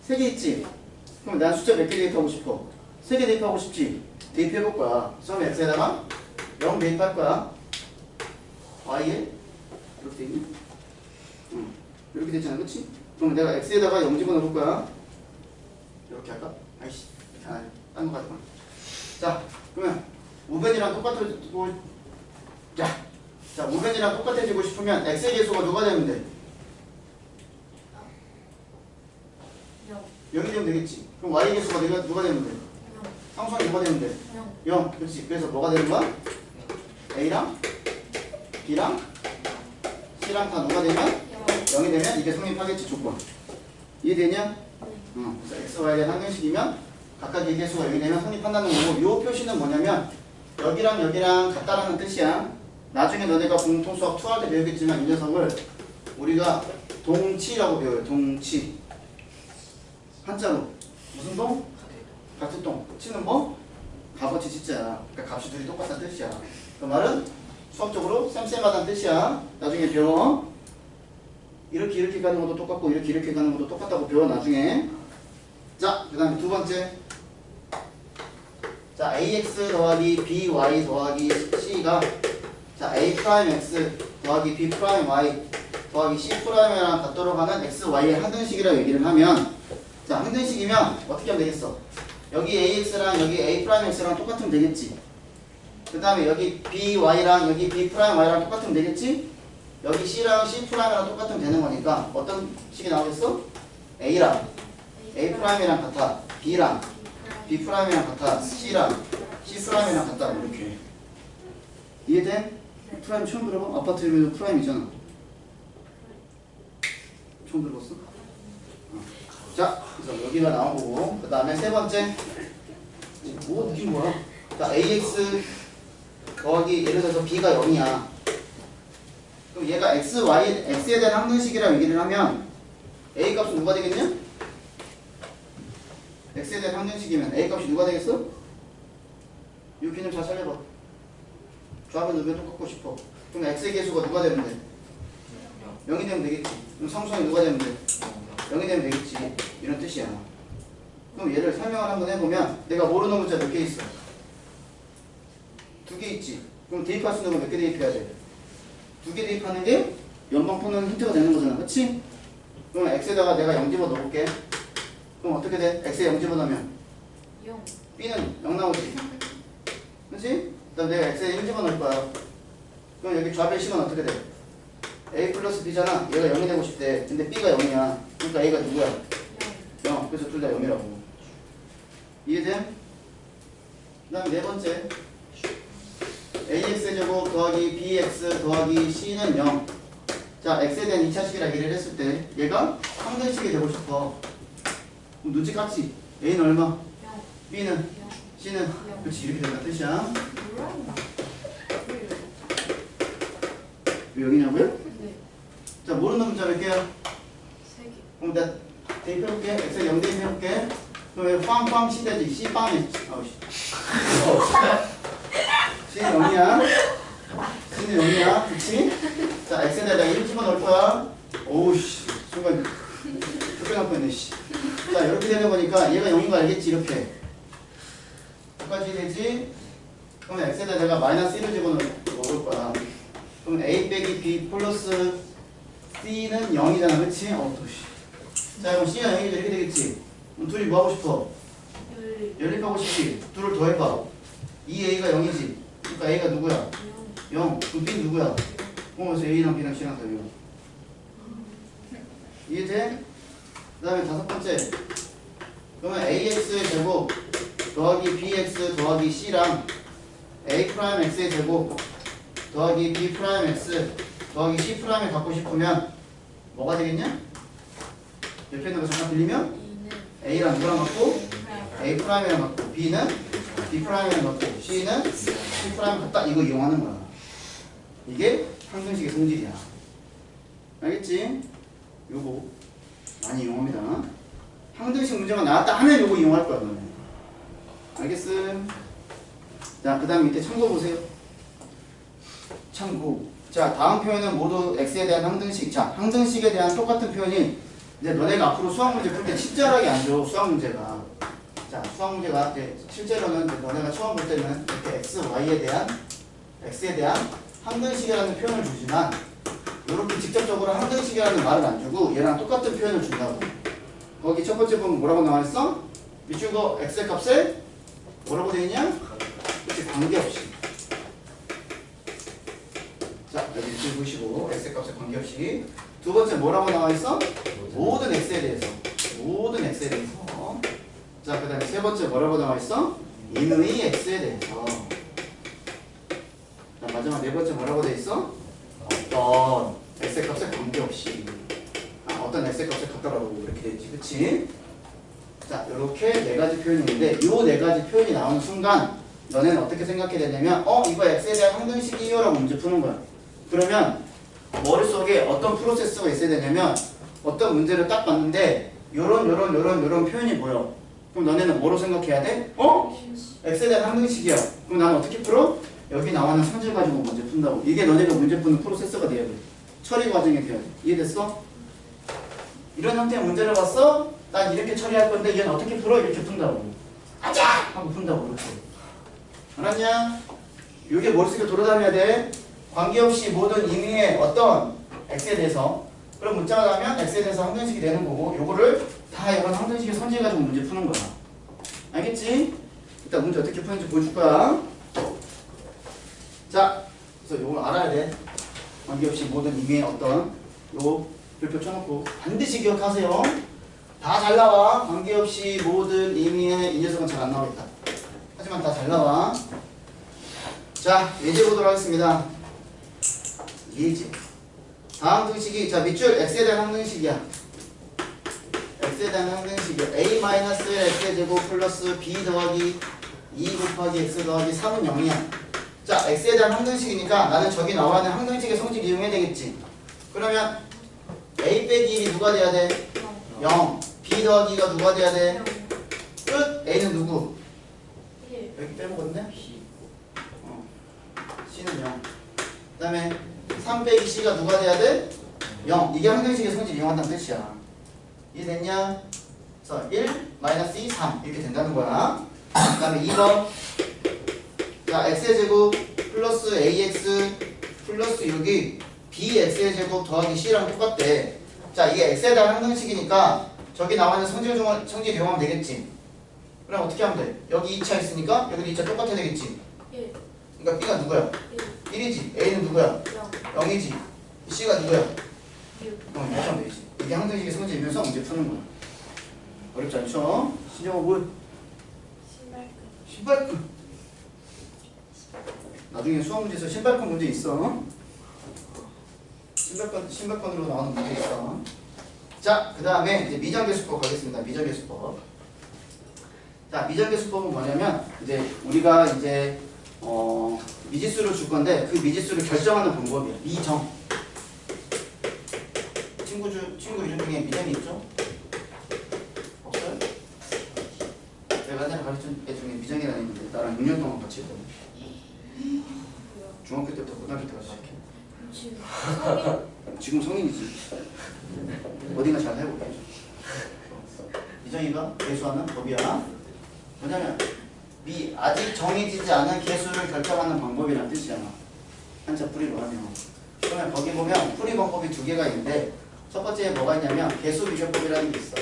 3개 있지? 그럼 난 숫자 몇 개 대입하고 싶어? 3개 대입하고 싶지? 대입해볼 거야. 처음 x에다가 0 대입할 거야. y에 이렇게 되니? 이렇게 됐잖아, 그치? 그럼 내가 x에다가 0 집어넣을 거야. 이렇게 할까? 아이씨, 이렇게 안 해. 딴 거 가져가. 자, 그러면 우변이랑 똑같아지고 자 우변이랑 똑같아지고 싶으면 x의 계수가 누가 되면 돼? 0이 되면 되겠지. 그럼 y의 계수가 누가 되면 돼? 상수항이 누가 되면 돼? 0. 그렇지. 그래서 뭐가 되는 거야? a랑 b랑 c랑 다 누가 되면? 0이 되면 이게 성립하겠지 조건. 이해되냐? 그래서 x, y에 대한 항등식이면 각각의 계수가 0이 되면 성립한다는 거고, 이 표시는 뭐냐면 여기랑 여기랑 같다라는 뜻이야. 나중에 너네가 공통수학 2할 때 배우겠지만 이 녀석을 우리가 동치라고 배워요. 동치. 한자로 무슨 동? 같은 동. 치는 뭐? 값어치 치자. 그러니까 값이 둘이 똑같다는 뜻이야. 그 말은 수학적으로 쌤쌤하다는 뜻이야. 나중에 배워. 이렇게 가는 것도 똑같고 이렇게 가는 것도 똑같다고 배워 나중에. 자, 그 다음에 두 번째. 자, ax 더하기 by 더하기 c가 자, a 프라임 x 더하기 b 프라임 y 더하기 c 프라임이랑 같도록 하는 x, y의 항등식이라고 얘기를 하면 자, 항등식이면 어떻게 하면 되겠어? 여기 ax랑 여기 a 프라임 x랑 똑같으면 되겠지. 그 다음에 여기 by랑 여기 b 프라임 y랑 똑같으면 되겠지. 여기 c랑 c 프라임이랑 똑같으면 되는 거니까 어떤 식이 나오겠어? a랑 a 프라임이랑 같아. b랑 b 프라임이랑 같아. c랑 c 프라임이랑 같다. 이렇게 이해돼? 프라임 처음 들어봐? 아파트 이름에도 프라임이잖아. 처음 들어봤어? 자, 그래서 여기가 나온 거고, 그 다음에 세 번째 뭐 느낀 거야? 자, ax 더하기 예를 들어서 b가 0이야. 그럼 얘가 x, y, x에 대한 항등식이라고 얘기를 하면 a 값은 누가 되겠냐? x에 대한 항등식이면 a 값이 누가 되겠어? 이 개념 잘 살려봐. 좌변 우변 똑같고 싶어. 그럼 x의 계수가 누가 되면 돼? 0이 되면 되겠지. 그럼 상수항이 누가 되면 돼? 0이 되면 되겠지. 이런 뜻이야. 그럼 얘를 설명을 한번 해보면 내가 모르는 문자 몇 개 있어? 2개 있지. 그럼 대입할 수 있는 건 몇 개 대입해야 돼? 2개 대입하는 게 연방 푸는 힌트가 되는 거잖아. 그치? 그럼 x에다가 내가 0 집어 넣을게. 그럼 어떻게 돼? x에 0 집어 넣으면 0. b는 0 나오지. 그치? 그 다음 내가 x에 1 집어 넣을 거야. 그럼 여기 좌변 식은 어떻게 돼? a 플러스 b잖아. 얘가 0이 되고 싶대. 근데 b가 0이야. 그러니까 a가 누구야? 0. 그래서 둘 다 0이라고. 이해돼? 그 다음 네 번째. ax제곱 더하기 bx 더하기 c는 0. 자, x에 대한 2차식이라 얘기를 했을 때 얘가 항등식이 되고 싶어. 그럼 눈치 깠지? a는 얼마? 0. b는? c는? 그렇지, 이렇게 된다는 뜻이야. 왜 여기냐고요? 네. 자, 모르는 문자 몇 개야? 3개. 그럼 내가 대입해볼게. x에 0 대입해볼게. 그럼 왜 빵빵 c 되지? c 빵이 아우씨. c는 0이야. c는 0이야. 그치? 자, x에다 내가 1 집어넣을 거야. 오우씨. 순간 쫓겨날 뻔했네. 씨. 자, 이렇게 되는 거니까 얘가 0인 거 알겠지? 이렇게. 똑같이 되지? 그러면 x에다 내가 마이너스 1을 집어넣을 거야. 그럼 a 빼기 b 플러스 c는 0이잖아. 그치? 또 씨. 자, 그럼 c가 0이니까 이렇게 되겠지? 그럼 둘이 뭐 하고 싶어? 연립하고 싶지? 둘을 더해봐. 2a가 0이지? 그러니까 a가 누구야? 0. 그럼 B 누구야? 그래서 A랑 B랑 C랑 다 0. 이해돼? 그 다음에 다섯 번째. 그러면 AX의 제곱 더하기 BX 더하기 C랑 A 프라임 X의 제곱 더하기 B 프라임 X 더하기 C 프라임을 갖고 싶으면 뭐가 되겠냐? 옆에 있는 거 잠깐 빌리면 A랑 누구랑 갖고 A 프라임이랑 갖고 B는 B 프라임이랑 갖고 C는 C 프라임 갖다 이거 이용하는 거야. 이게 항등식의 성질이야. 알겠지? 요거 많이 이용합니다. 항등식 문제가 나왔다 하면 요거 이용할 거야. 너네. 알겠음? 자, 그 다음 밑에 참고 보세요. 참고. 자, 다음 표현은 모두 x에 대한 항등식. 자, 항등식에 대한 똑같은 표현이 이제 너네가 앞으로 수학 문제 풀 때 친절하게 안 줘. 수학 문제가. 자, 수학 문제가 이제 실제로는 이제 너네가 처음 볼 때는 이렇게 x에 대한 항등식이라는 표현을 주지만 이렇게 직접적으로 항등식이라는 말을 안 주고 얘랑 똑같은 표현을 준다고. 거기 첫 번째 보면 뭐라고 나와 있어? 밑줄 거 x의 값에 뭐라고 되어 있냐? 그치, 관계없이. 자, 여기 밑줄 보시고 x의 값에 관계없이. 두 번째 뭐라고 나와 있어? 모든 x에 대해서. 모든 x에 대해서. 자, 그 다음에 세 번째 뭐라고 나와 있어? 인의 x에 대해서. 자, 마지막 네 번째 뭐라고 되어 있어? 어떤 x의 값에 관계없이. 어떤 x의 값에 같다라고 이렇게 되어 있지. 그치? 자, 이렇게 네 가지 표현이 있는데 이 네 가지 표현이 나오는 순간 너네는 어떻게 생각해야 되냐면 이거 x에 대한 항등식이요 라고 문제 푸는 거야. 그러면 머릿속에 어떤 프로세스가 있어야 되냐면 어떤 문제를 딱 봤는데 요런 표현이 보여. 그럼 너네는 뭐로 생각해야 돼? x에 대한 항등식이야. 그럼 나는 어떻게 풀어? 여기 나오는 성질 가지고 문제 푼다고. 이게 너네가 문제 푸는 프로세스가 돼야 돼. 처리 과정이 돼야 돼. 이해됐어? 이런 형태의 문제를 봤어? 난 이렇게 처리할 건데 얘는 어떻게 풀어? 이렇게 푼다고. 아자! 하고 푼다고. 이렇게. 알았냐? 이게 머릿속에 돌아다녀야 돼. 관계없이 모든 임의의 어떤 x에 대해서. 그럼 문자가 나면 x에 대해서 항등식이 되는 거고 요거를 다 이런 항등식의 선질 가지고 문제 푸는 거야. 알겠지? 일단 문제 어떻게 푸는지 보여줄 거야. 자, 그래서 요걸 알아야 돼. 관계없이 모든 임의의 어떤 요 별표 쳐놓고 반드시 기억하세요. 다 잘 나와. 관계없이 모든 의미의 이 녀석은 잘 안 나오겠다. 하지만 다 잘 나와. 자, 예제 보도록 하겠습니다. 예제. 다음 등식이 자 밑줄 x에 대한 항등식이야. x에 대한 항등식이야. a-x의 제곱 플러스 b 더하기 2 곱하기 x 더하기 3은 0이야. 자, x에 대한 항등식이니까 나는 저기 나와 있는 항등식의 성질 이용해야 되겠지. 그러면 a 빼기 1이 누가 돼야 돼? 0. b 더하기가 누가 돼야 돼? 끝. a는 누구? 여기 빼먹었네? c는 0. 그 다음에 3 빼기 c가 누가 돼야 돼? 0. 이게 항등식의 성질 이용한다는 뜻이야. 이해됐냐? 그래서 1, 마이너스 2, 3 이렇게 된다는 거야. 그 다음에 2번 자 x의 제곱 플러스 ax 플러스 여기 bx의 제곱 더하기 c랑 똑같대. 자 이게 x에 대한 항등식이니까 저기 나와 있는 성질 이용하면 되겠지. 그럼 어떻게 하면 돼? 여기 2차 있으니까 여기도 2차 똑같아야 되겠지. 그러니까 b가 누구야? 1이지. a는 누구야? 0이지. c가 누구야? 6. 이렇게 하면 되지. 이게 항등식의 성질이면서 문제 푸는 거야. 어렵지 않죠? 신영아 뭐? 신발끈. 나중에 수학 문제에서 신발끈 문제 있어. 신발끈으로 나오는 문제 있어. 자, 그 다음에 이제 미정계수법 가겠습니다. 미정계수법. 자, 미정계수법은 뭐냐면 이제 우리가 이제 미지수를 줄 건데 그 미지수를 결정하는 방법이야. 미정. 친구 이름 중에 미정이 있죠? 없어요? 내가 옛날에 가르친 애 중에 미정이라는 있는데 나랑 6년 동안 같이 했거든. 중학교 때부터 고등학교 때까지 이렇게. 지금 성인이지. 어딘가 잘 해볼게. 미정이가 계수하는 법이야. 뭐냐면 아직 정해지지 않은 계수를 결정하는 방법이라는 뜻이잖아. 한자 풀이로 하면. 그러면 거기 보면 풀이 방법이 2개가 있는데 첫 번째에 뭐가 있냐면 계수 비교법이라는 게 있어.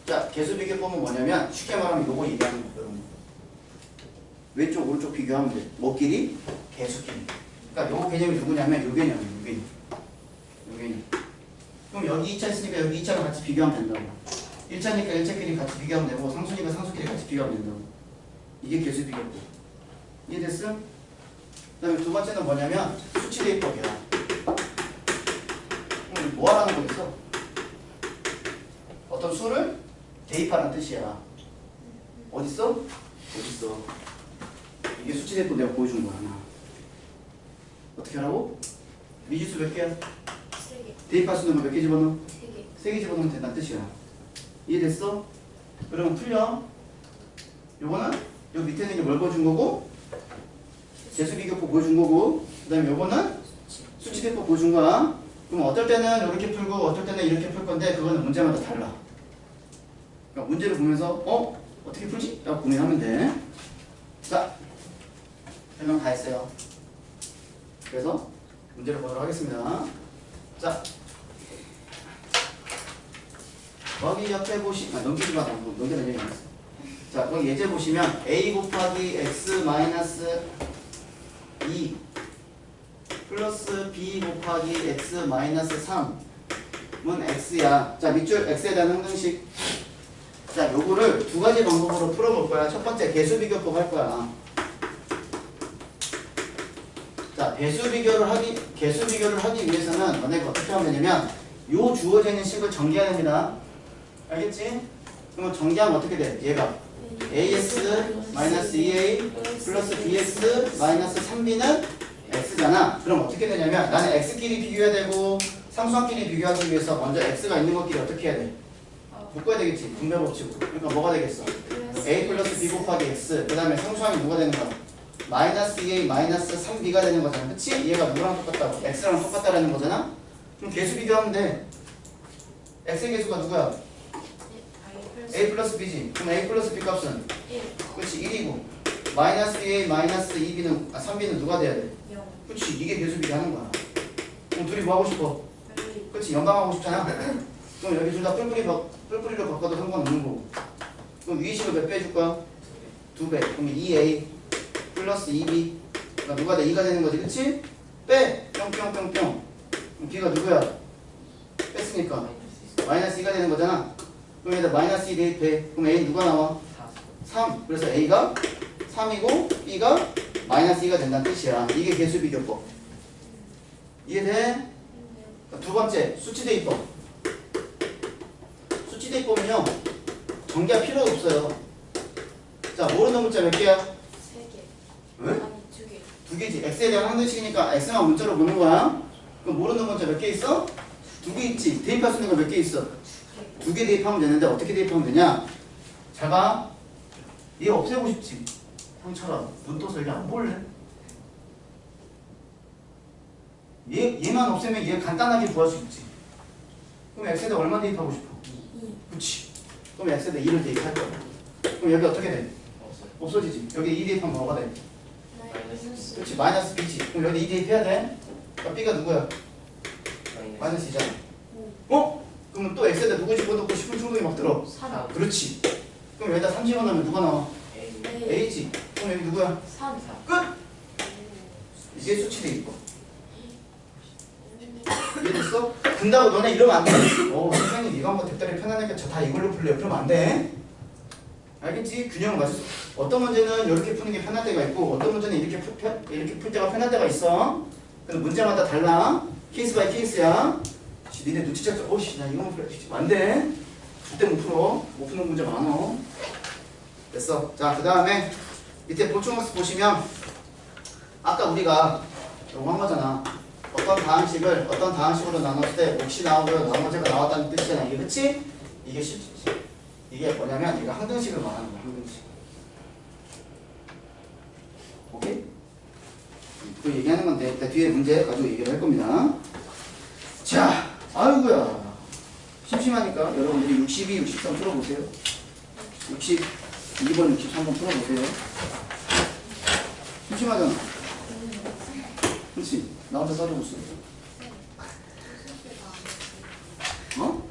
자, 계수 비교법은 뭐냐면 쉽게 말하면 요거 얘기하는 거예요. 왼쪽 오른쪽 비교하면 돼. 뭐끼리? 개수끼리. 그러니까 요 개념이 누구냐면 요 개념이에요. 요 개념. 요 개념. 그럼 여기 2차 있으니까 여기 2차랑 같이 비교하면 된다고. 1차니까 1차끼리 같이 비교하면 되고 상수니까 상수끼리 같이 비교하면 된다고. 이게 개수 비교고. 이해됐어? 그 다음에 두 번째는 뭐냐면 수치대입법이야. 뭐 하라는 거겠어? 어떤 수를 대입하라는 뜻이야. 어딨어? 어딨어? 이게 수치대입법 내가 보여준 거야. 하나. 어떻게 하라고? 미지수 몇 개야? 3개. 대입할 수 있는 거 몇 개 집어넣어? 3개. 3개 집어넣으면 된다는 뜻이야. 이해됐어? 그러면 풀려. 요거는 요 밑에 있는 게 뭘 보여준 거고 개수비교법 보여준 거고 그 다음에 요거는 수치대입법 보여준 거야. 그럼 어떨 때는 이렇게 풀고 어떨 때는 이렇게 풀 건데 그거는 문제마다 달라. 그러니까 문제를 보면서 어떻게 풀지? 라고 고민하면 돼. 자, 설명 다 했어요. 그래서 문제를 보도록 하겠습니다. 자, 거기 옆에 넘기지 마. 넘기는 얘기 안 했어. 자, 거기 예제 보시면 a 곱하기 x 마이너스 2 플러스 b 곱하기 x 마이너스 3은 x야. 자, 밑줄 x에 대한 항등식. 자, 요거를 두 가지 방법으로 풀어볼 거야. 첫 번째 개수비교법 할 거야. 자, 개수비교를 하기 위해서는 너네가 어떻게 하면 되냐면 요 주어져 있는 식을 전개해야 됩니다. 알겠지? 그러면 전개하면 어떻게 돼? 얘가 ax 마이너스 2a 플러스 bx 마이너스 3b는 x잖아. 그럼 어떻게 되냐면 나는 x끼리 비교해야 되고 상수항끼리 비교하기 위해서 먼저 x가 있는 것끼리 어떻게 해야 돼? 묶어야 되겠지. 분배 법칙으로. 그러니까 뭐가 되겠어? a 플러스 b 곱하기 x 그 다음에 상수항이 누가 되는 거야? 마이너스 2a 마이너스 3b가 되는 거잖아. 그치? 얘가 누구랑 똑같다고? x랑 똑같다라는 거잖아? 그럼 개수 비교하면 돼. x의 개수가 누구야? a 플러스 b지. 그럼 a 플러스 b 값은? 1. 그렇지 1이고 마이너스 2a 마이너스 2b는 3b는 누가 돼야 돼? 0. 그렇지 이게 개수 비교하는 거야. 그럼 둘이 뭐 하고 싶어? 빨리. 그렇지 연방하고 싶잖아. 그럼 여기 둘 다 뿔뿔이로 바꿔도 상관없는 거고. 그럼 위식을 몇 배 해줄 거야? 2배. 그럼 2a 플러스 2b 그러니까 누가 돼? 2가 되는 거지. 그치? 빼! 뿅뿅뿅뿅. 그럼 b가 누구야? 뺐으니까 마이너스 2가 되는 거잖아. 그럼 여기다 마이너스 2 대입해. 그럼 a 누가 나와? 3. 그래서 a가 3이고 b가 마이너스 2가 된다는 뜻이야. 이게 개수비교법. 이해돼? 두 번째 수치대입법. 수치대입법은요 전개가 필요가 없어요. 자 모르는 문자 몇 개야? 3개. 응? 아니 2개. 두 개지. x에 대한 항등식이니까 x만 문자로 보는 거야. 그럼 모르는 문자 몇 개 있어? 2개 있지. 대입할 수 있는 거 몇 개 있어? 2개 대입하면 되는데 어떻게 대입하면 되냐? 잘 봐. 얘 없애고 싶지. 형처럼 눈 떠서 여기 안 볼래? 얘만 없애면 얘 간단하게 구할 수 있지. 그럼 x에다 얼마 대입하고 싶어? 2. 그치. 그럼 x에다 2를 대입할 거야. 그럼 여기 어떻게 돼? 없어지지. 여기 2 대입하면 뭐가 돼? 마이너스. 그렇지. 마이너스 b지. 그럼 여기 2 대입해야 돼. 그러니까 b가 누구야? 마이너스 2잖아. 그러면 또 x에다 누구 집어넣고 싶은 충동이 막 들어. 3. 그렇지. 그럼 여기다 3 집어넣으면 누가 나와? A. a지. 그럼 여기 누구야? 3. 끝! 이게 수치대입법. 이해됐어? 근다고 너네 이러면 안 돼. 선생님 이거 한번 대단히 편하니까 저 다 이걸로 풀래요. 그러면 안 돼. 알겠지? 균형을 맞춰서. 어떤 문제는 이렇게 푸는 게 편할 때가 있고 어떤 문제는 이렇게 풀 때가 편할 때가 있어. 그래서 문제마다 달라. 케이스 바이 케이스야. 니네 눈치챘어. 나 이거만 풀어. 안 돼. 절대 못 풀어. 못 푸는 문제 많어. 됐어. 자, 그 다음에 밑에 보충학습 보시면 아까 우리가 이거 한 거잖아. 어떤 다항식으로 나눴을 때 몫이 나오고 나머지가 나왔다는 뜻이잖아. 이게 그치? 이게 뭐냐면 이거 항등식을 말하는 거야. 항등식. 오케이? 그 얘기하는 건데 일단 뒤에 문제 가지고 얘기를 할 겁니다. 자, 아이고야. 심심하니까 여러분들이 62, 63 풀어보세요. 62번, 63번 풀어보세요. 심심하잖아. 그렇지? 나 혼자 따지고 있어. 어?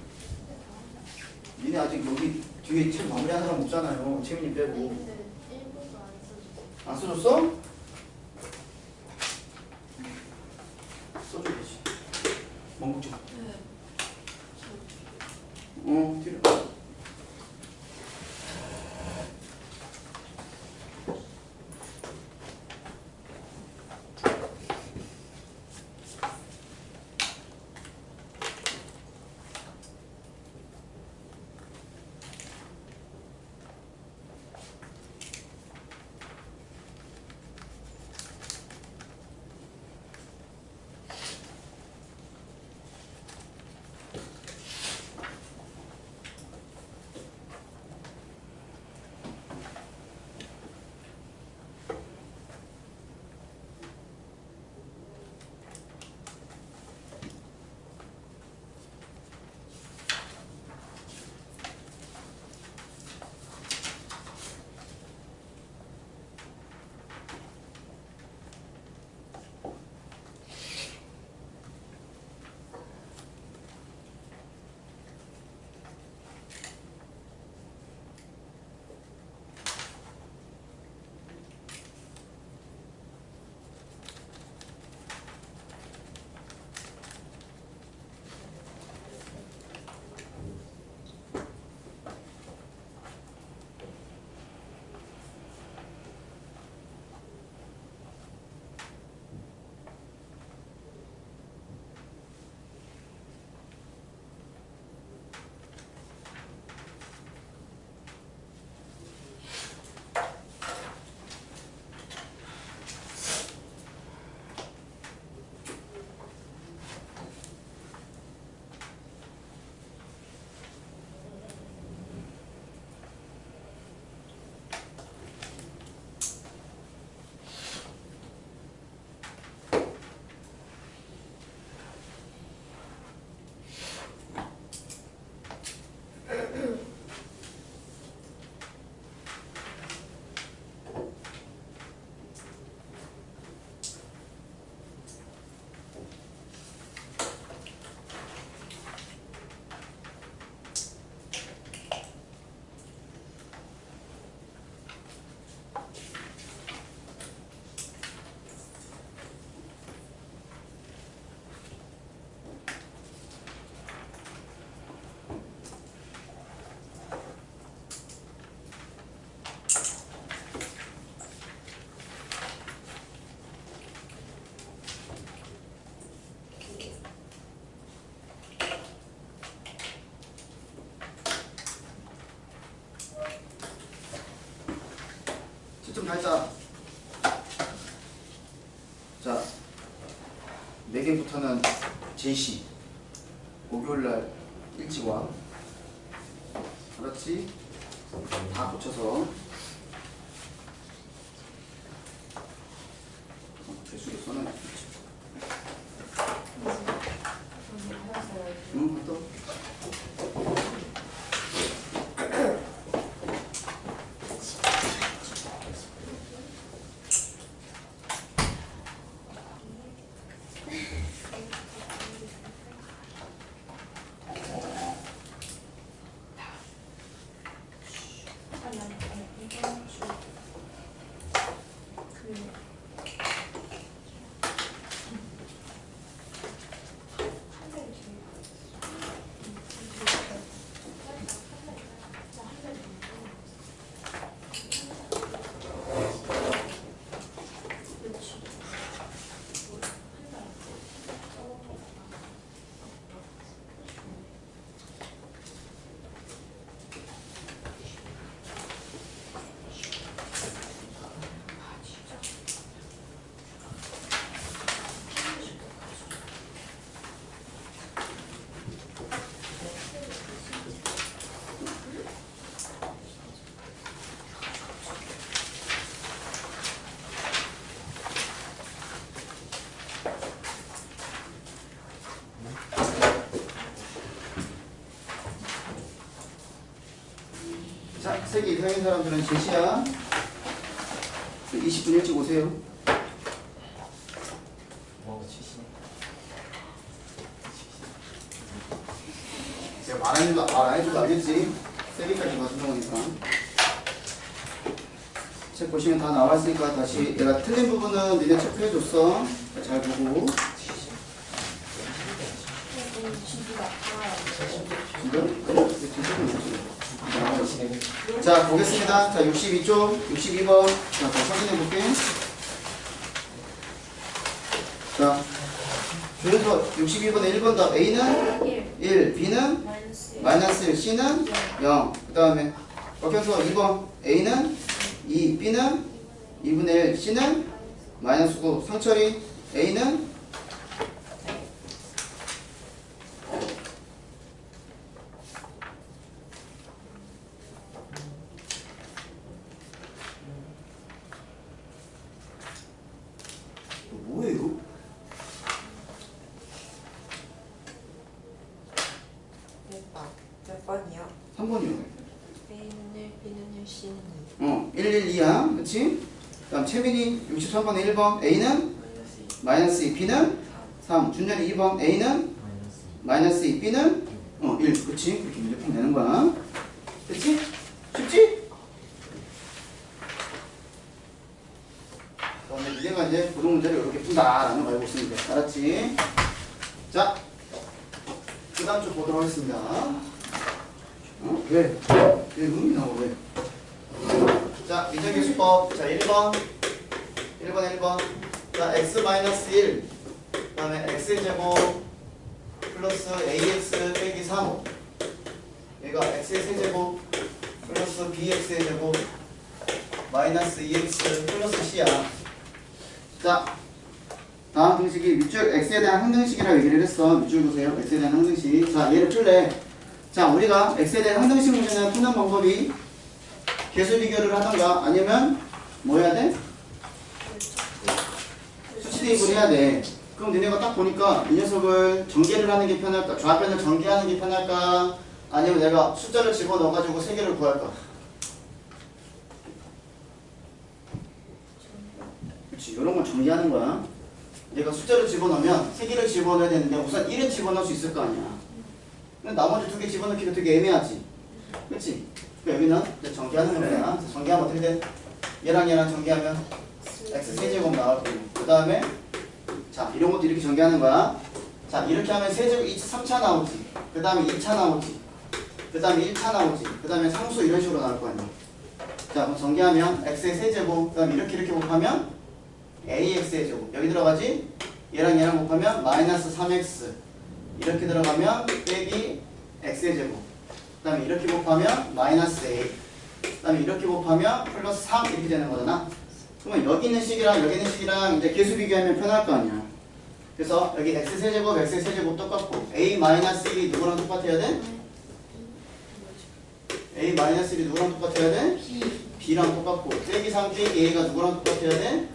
니네 아직 여기 뒤에 책 마무리하는 사람 없잖아요. 채민이 빼고. 안 써줬어? 써줘야지. 멍국지. 뒤로. 좀 달자. 자, 4개부터는 제시. 목요일날 일찍 와. 알았지? 다 고쳐서. 개수로 써놔. 응, 또. 자, 3개 이상인 사람들은 제시야. 20분 일찍 오세요. 제가 말 안 해줘도 알겠지? 3개까지 봐준다고 하니까. 책 보시면 다 나와 있으니까 다시 내가 틀린 부분은 니네 체크해줬어. 잘 보고. 지수가 다 진짜? 자, 보겠습니다. 자, 62쪽, 62번. 자, 더 확인해 볼게. 자, 그래서 62번에 1번 답. A는 1, B는 마이너스 -1, C는 0. 그 다음에 바뀌어서 2번 A는 2, B는 2분의 1, C는 -9. 상처리 A는 뭐예요? 몇 번이요? 3번이요. A는 1, B는 1, C는 2. 112야. 그치? 그 다음 채민이 63번에 1번 A는 -2, B는 3. 준열이 2번 A는 -2, B는 1. 그치? 그렇게 문제 풀면 되는 거야. 그치? 쉽지? 그다음에 니네가 이제 고등 문제를 이렇게 푼다라는 거 알고 있으면 돼. 알았지? 자, 그 다음 주 보도록 하겠습니다. 왜? 왜 음이 나와, 왜? 자, 미적의 수법. 자, 1번. 자, x-1. 그 다음에 x의 제곱 플러스 ax 빼기 3. 얘가 x의 세제곱 플러스 bx의 제곱 마이너스 2x 플러스 c야. 자, 다음 공식이 밑줄 x에 대한 항등식이라고 얘기를 했어. 밑줄 보세요. x에 대한 항등식. 자, 얘를 풀래. 자, 우리가 x에 대한 항등식 문제는 푸는 방법이 계수 비교를 하던가 아니면 뭐 해야 돼? 수치 대입을 해야 돼. 그럼 니네가 딱 보니까 이 녀석을 전개를 하는 게 편할까? 좌변을 전개하는 게 편할까? 아니면 내가 숫자를 집어넣어가지고 세 개를 구할까? 그렇지. 이런 걸 전개하는 거야. 얘가 숫자를 집어넣으면 세 개를 집어넣어야 되는데 우선 1은 집어넣을 수 있을 거 아니야. 근데 나머지 두 개 집어넣기가 되게 애매하지. 그렇지? 여기는 이제 전개하는 겁니다. 전개하면 어떻게 돼? 얘랑 전개하면 x 세제곱 나올 거고 그 다음에 자 이런 것도 이렇게 전개하는 거야. 자 이렇게 하면 세제곱 3차 나오지. 그 다음에 2차 나오지. 그 다음에 1차 나오지. 그 다음에 상수 이런 식으로 나올 거 아니야. 자 그럼 전개하면 x의 세제곱 그 다음에 이렇게 곱하면 ax의 제곱 여기 들어가지. 얘랑 곱하면 마이너스 3x 이렇게 들어가면 빼기 x의 제곱 그 다음에 이렇게 곱하면 마이너스 a 그 다음에 이렇게 곱하면 플러스 3 이렇게 되는 거잖아. 그러면 여기 있는 식이랑 여기 있는 식이랑 이제 계수 비교하면 편할 거 아니야. 그래서 여기 x 세제곱 똑같고 a 마이너스 1이 누구랑 똑같아야 돼? a 마이너스 1이 누구랑 똑같아야 돼? b랑 똑같고 빼기 3 빼기 a가 누구랑 똑같아야 돼?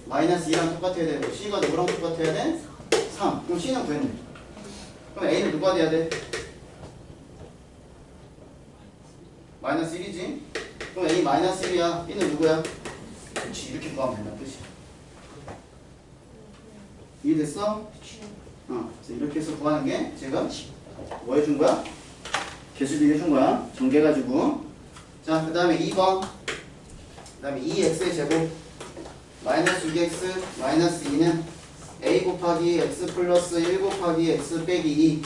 마이너스 2랑 똑같아야 되고 c가 누구랑 똑같아야 돼? 3. 그럼 c는 구했네. 그럼 a는 누가 돼야 돼? 마이너스 1이지? 그럼 a 마이너스 1이야. b는 누구야? 그렇지. 이렇게 구하면 된다. 뜻이야. 이해됐어? 그래서 이렇게 해서 구하는 게 지금 뭐 해준 거야? 계수비 해준 거야. 전개해가지고. 자, 그 다음에 2번. 그 다음에 2x의 제곱 마이너스 6x 마이너스 2는 a 곱하기 x 플러스 1 곱하기 x 빼기 2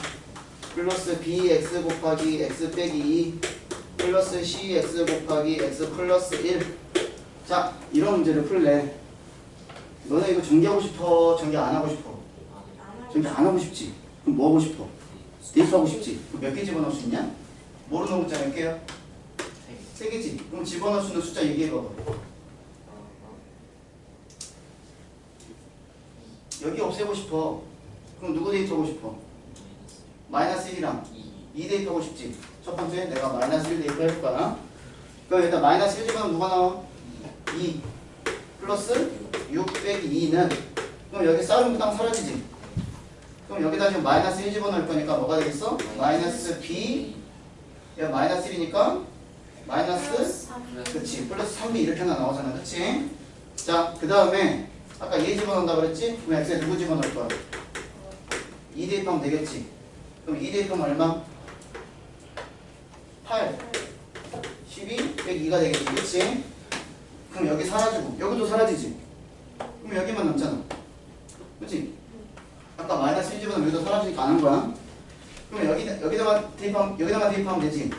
플러스 bx 곱하기 x 빼기 2 플러스 cx 곱하기 x 플러스 1. 자, 이런 문제를 풀래. 너네 이거 전개하고 싶어? 전개 안 하고 싶어? 전개 안 하고 싶지? 그럼 뭐 하고 싶어? 대입하고 싶지? 그럼 몇 개 집어넣을 수 있냐? 모르는 문자 몇 개야? 3개지? 그럼 집어넣을 수 있는 숫자 얘기해봐봐. 여기 없애고 싶어. 그럼 누구 대입하고 싶어? 마이너스 1이랑 2 대입하고 싶지? 첫 번째 내가 마이너스 1 대입해볼까? 그럼 일단 마이너스 1 집어넣으면 누가 나와? 2 플러스 6 빼기 2는 그럼 여기 싸움 부담 사라지지? 그럼 여기다 지금 마이너스 1 집어넣을 거니까 뭐가 되겠어? 마이너스 b 얘가 마이너스 1이니까 마이너스 그치 플러스 3b 이렇게 하나 나오잖아. 그치? 자 그 다음에 아까 2 집어넣는다 그랬지? 그럼 x에 누구 집어넣을 거야? 2 대입하면 되겠지? 그럼 2 대입하면 얼마? 8 12 빼기 2가 되겠지. 그치? 그럼 여기 사라지고 여기도 사라지지. 그럼 여기만 남잖아. 그치? 아까 마이너스 1 집어넣으면 여기도 사라지니까 안 한 거야. 그럼 여기다가 대입하면 되지.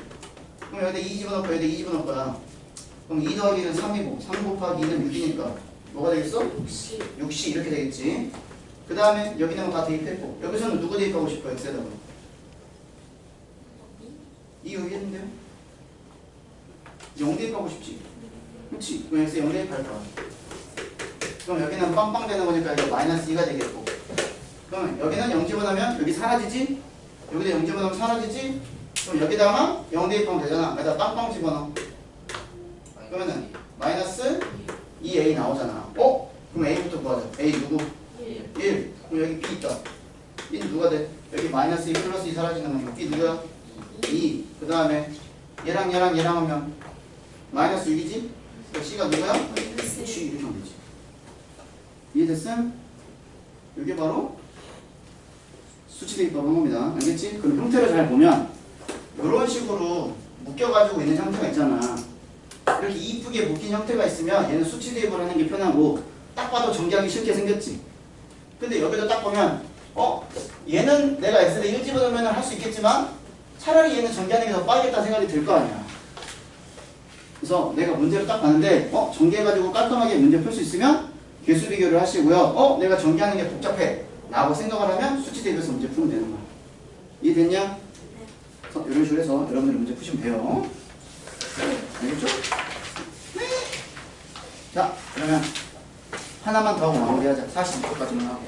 그럼 여기다 2 집어넣고 여기다 2 집어넣을 거야. 그럼 2 더하기 1은 3이고 3 곱하기 2는 6이니까 뭐가 되겠어? 6시 이렇게 되겠지. 그 다음에 여기는 다 대입했고 여기서는 누구 대입하고 싶어요? x에다가 2 여기 했는데요? 0 대입하고 싶지. 그렇지? 그럼 x 0 대입할 거야. 그럼 여기는 빵빵 되는 거니까 이거 마이너스 2가 되겠고 그러면 여기는 0 집어넣으면 여기 사라지지? 여기다 0 집어넣으면 사라지지? 그럼 여기다가 0 대입하면 되잖아. 여기다 빵빵 집어넣어. 그러면은 마이너스 2a 나오잖아. 그럼 a부터 구하자. a 누구? 1. 그럼 여기 b 있다. b는 누가 돼? 여기 마이너스 2 플러스 2 사라지는 거니까 b 누구야? 2. 그 다음에 얘랑 하면 마이너스 6이지? 그러니까 c가 누구야? c 이렇게 하면 되지. 이해됐음? 이게 바로 수치 대입법인 겁니다. 알겠지? 그럼 형태를 잘 보면 이런 식으로 묶여가지고 있는 형태가 있잖아. 이렇게 이쁘게 묶인 형태가 있으면 얘는 수치 대입을 하는 게 편하고 딱 봐도 전개하기 쉽게 생겼지. 근데 여기도 딱 보면 얘는 내가 x에 1 집어넣으면 할 수 있겠지만 차라리 얘는 전개하는 게 더 빠르겠다 생각이 들 거 아니야. 그래서 내가 문제를 딱 봤는데 전개해가지고 깔끔하게 문제 풀 수 있으면 개수 비교를 하시고요. 내가 전개하는 게 복잡해 라고 생각을 하면 수치 대입해서 문제 풀면 되는 거야. 이해됐냐? 이런 식으로 해서 여러분들이 문제 푸시면 돼요. 알겠죠? 네. 자, 그러면 하나만 더 하고 마무리하자. 40초까지만 하고.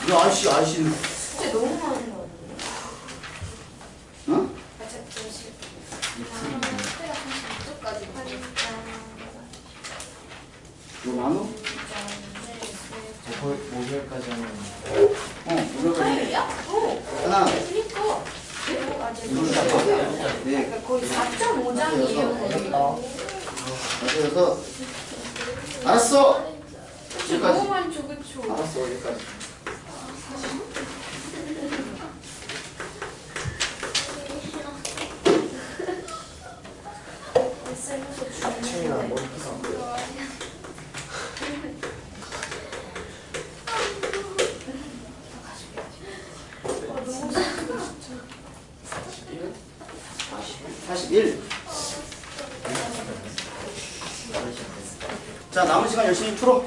이 아저씨는 진짜 너무 많은 거 같은데. 어? 까지 이거 나눠? 목요일까지 하면 목요일까지. 하나, 둘, 넷, 거의 4.5장이에요. 다섯, 여섯. 알았어. 여기까지. 너무 많죠, 그쵸? 알았어, 여기까지. 아침이나 뭐 너무 41. 자, 남은 시간 열심히 풀어.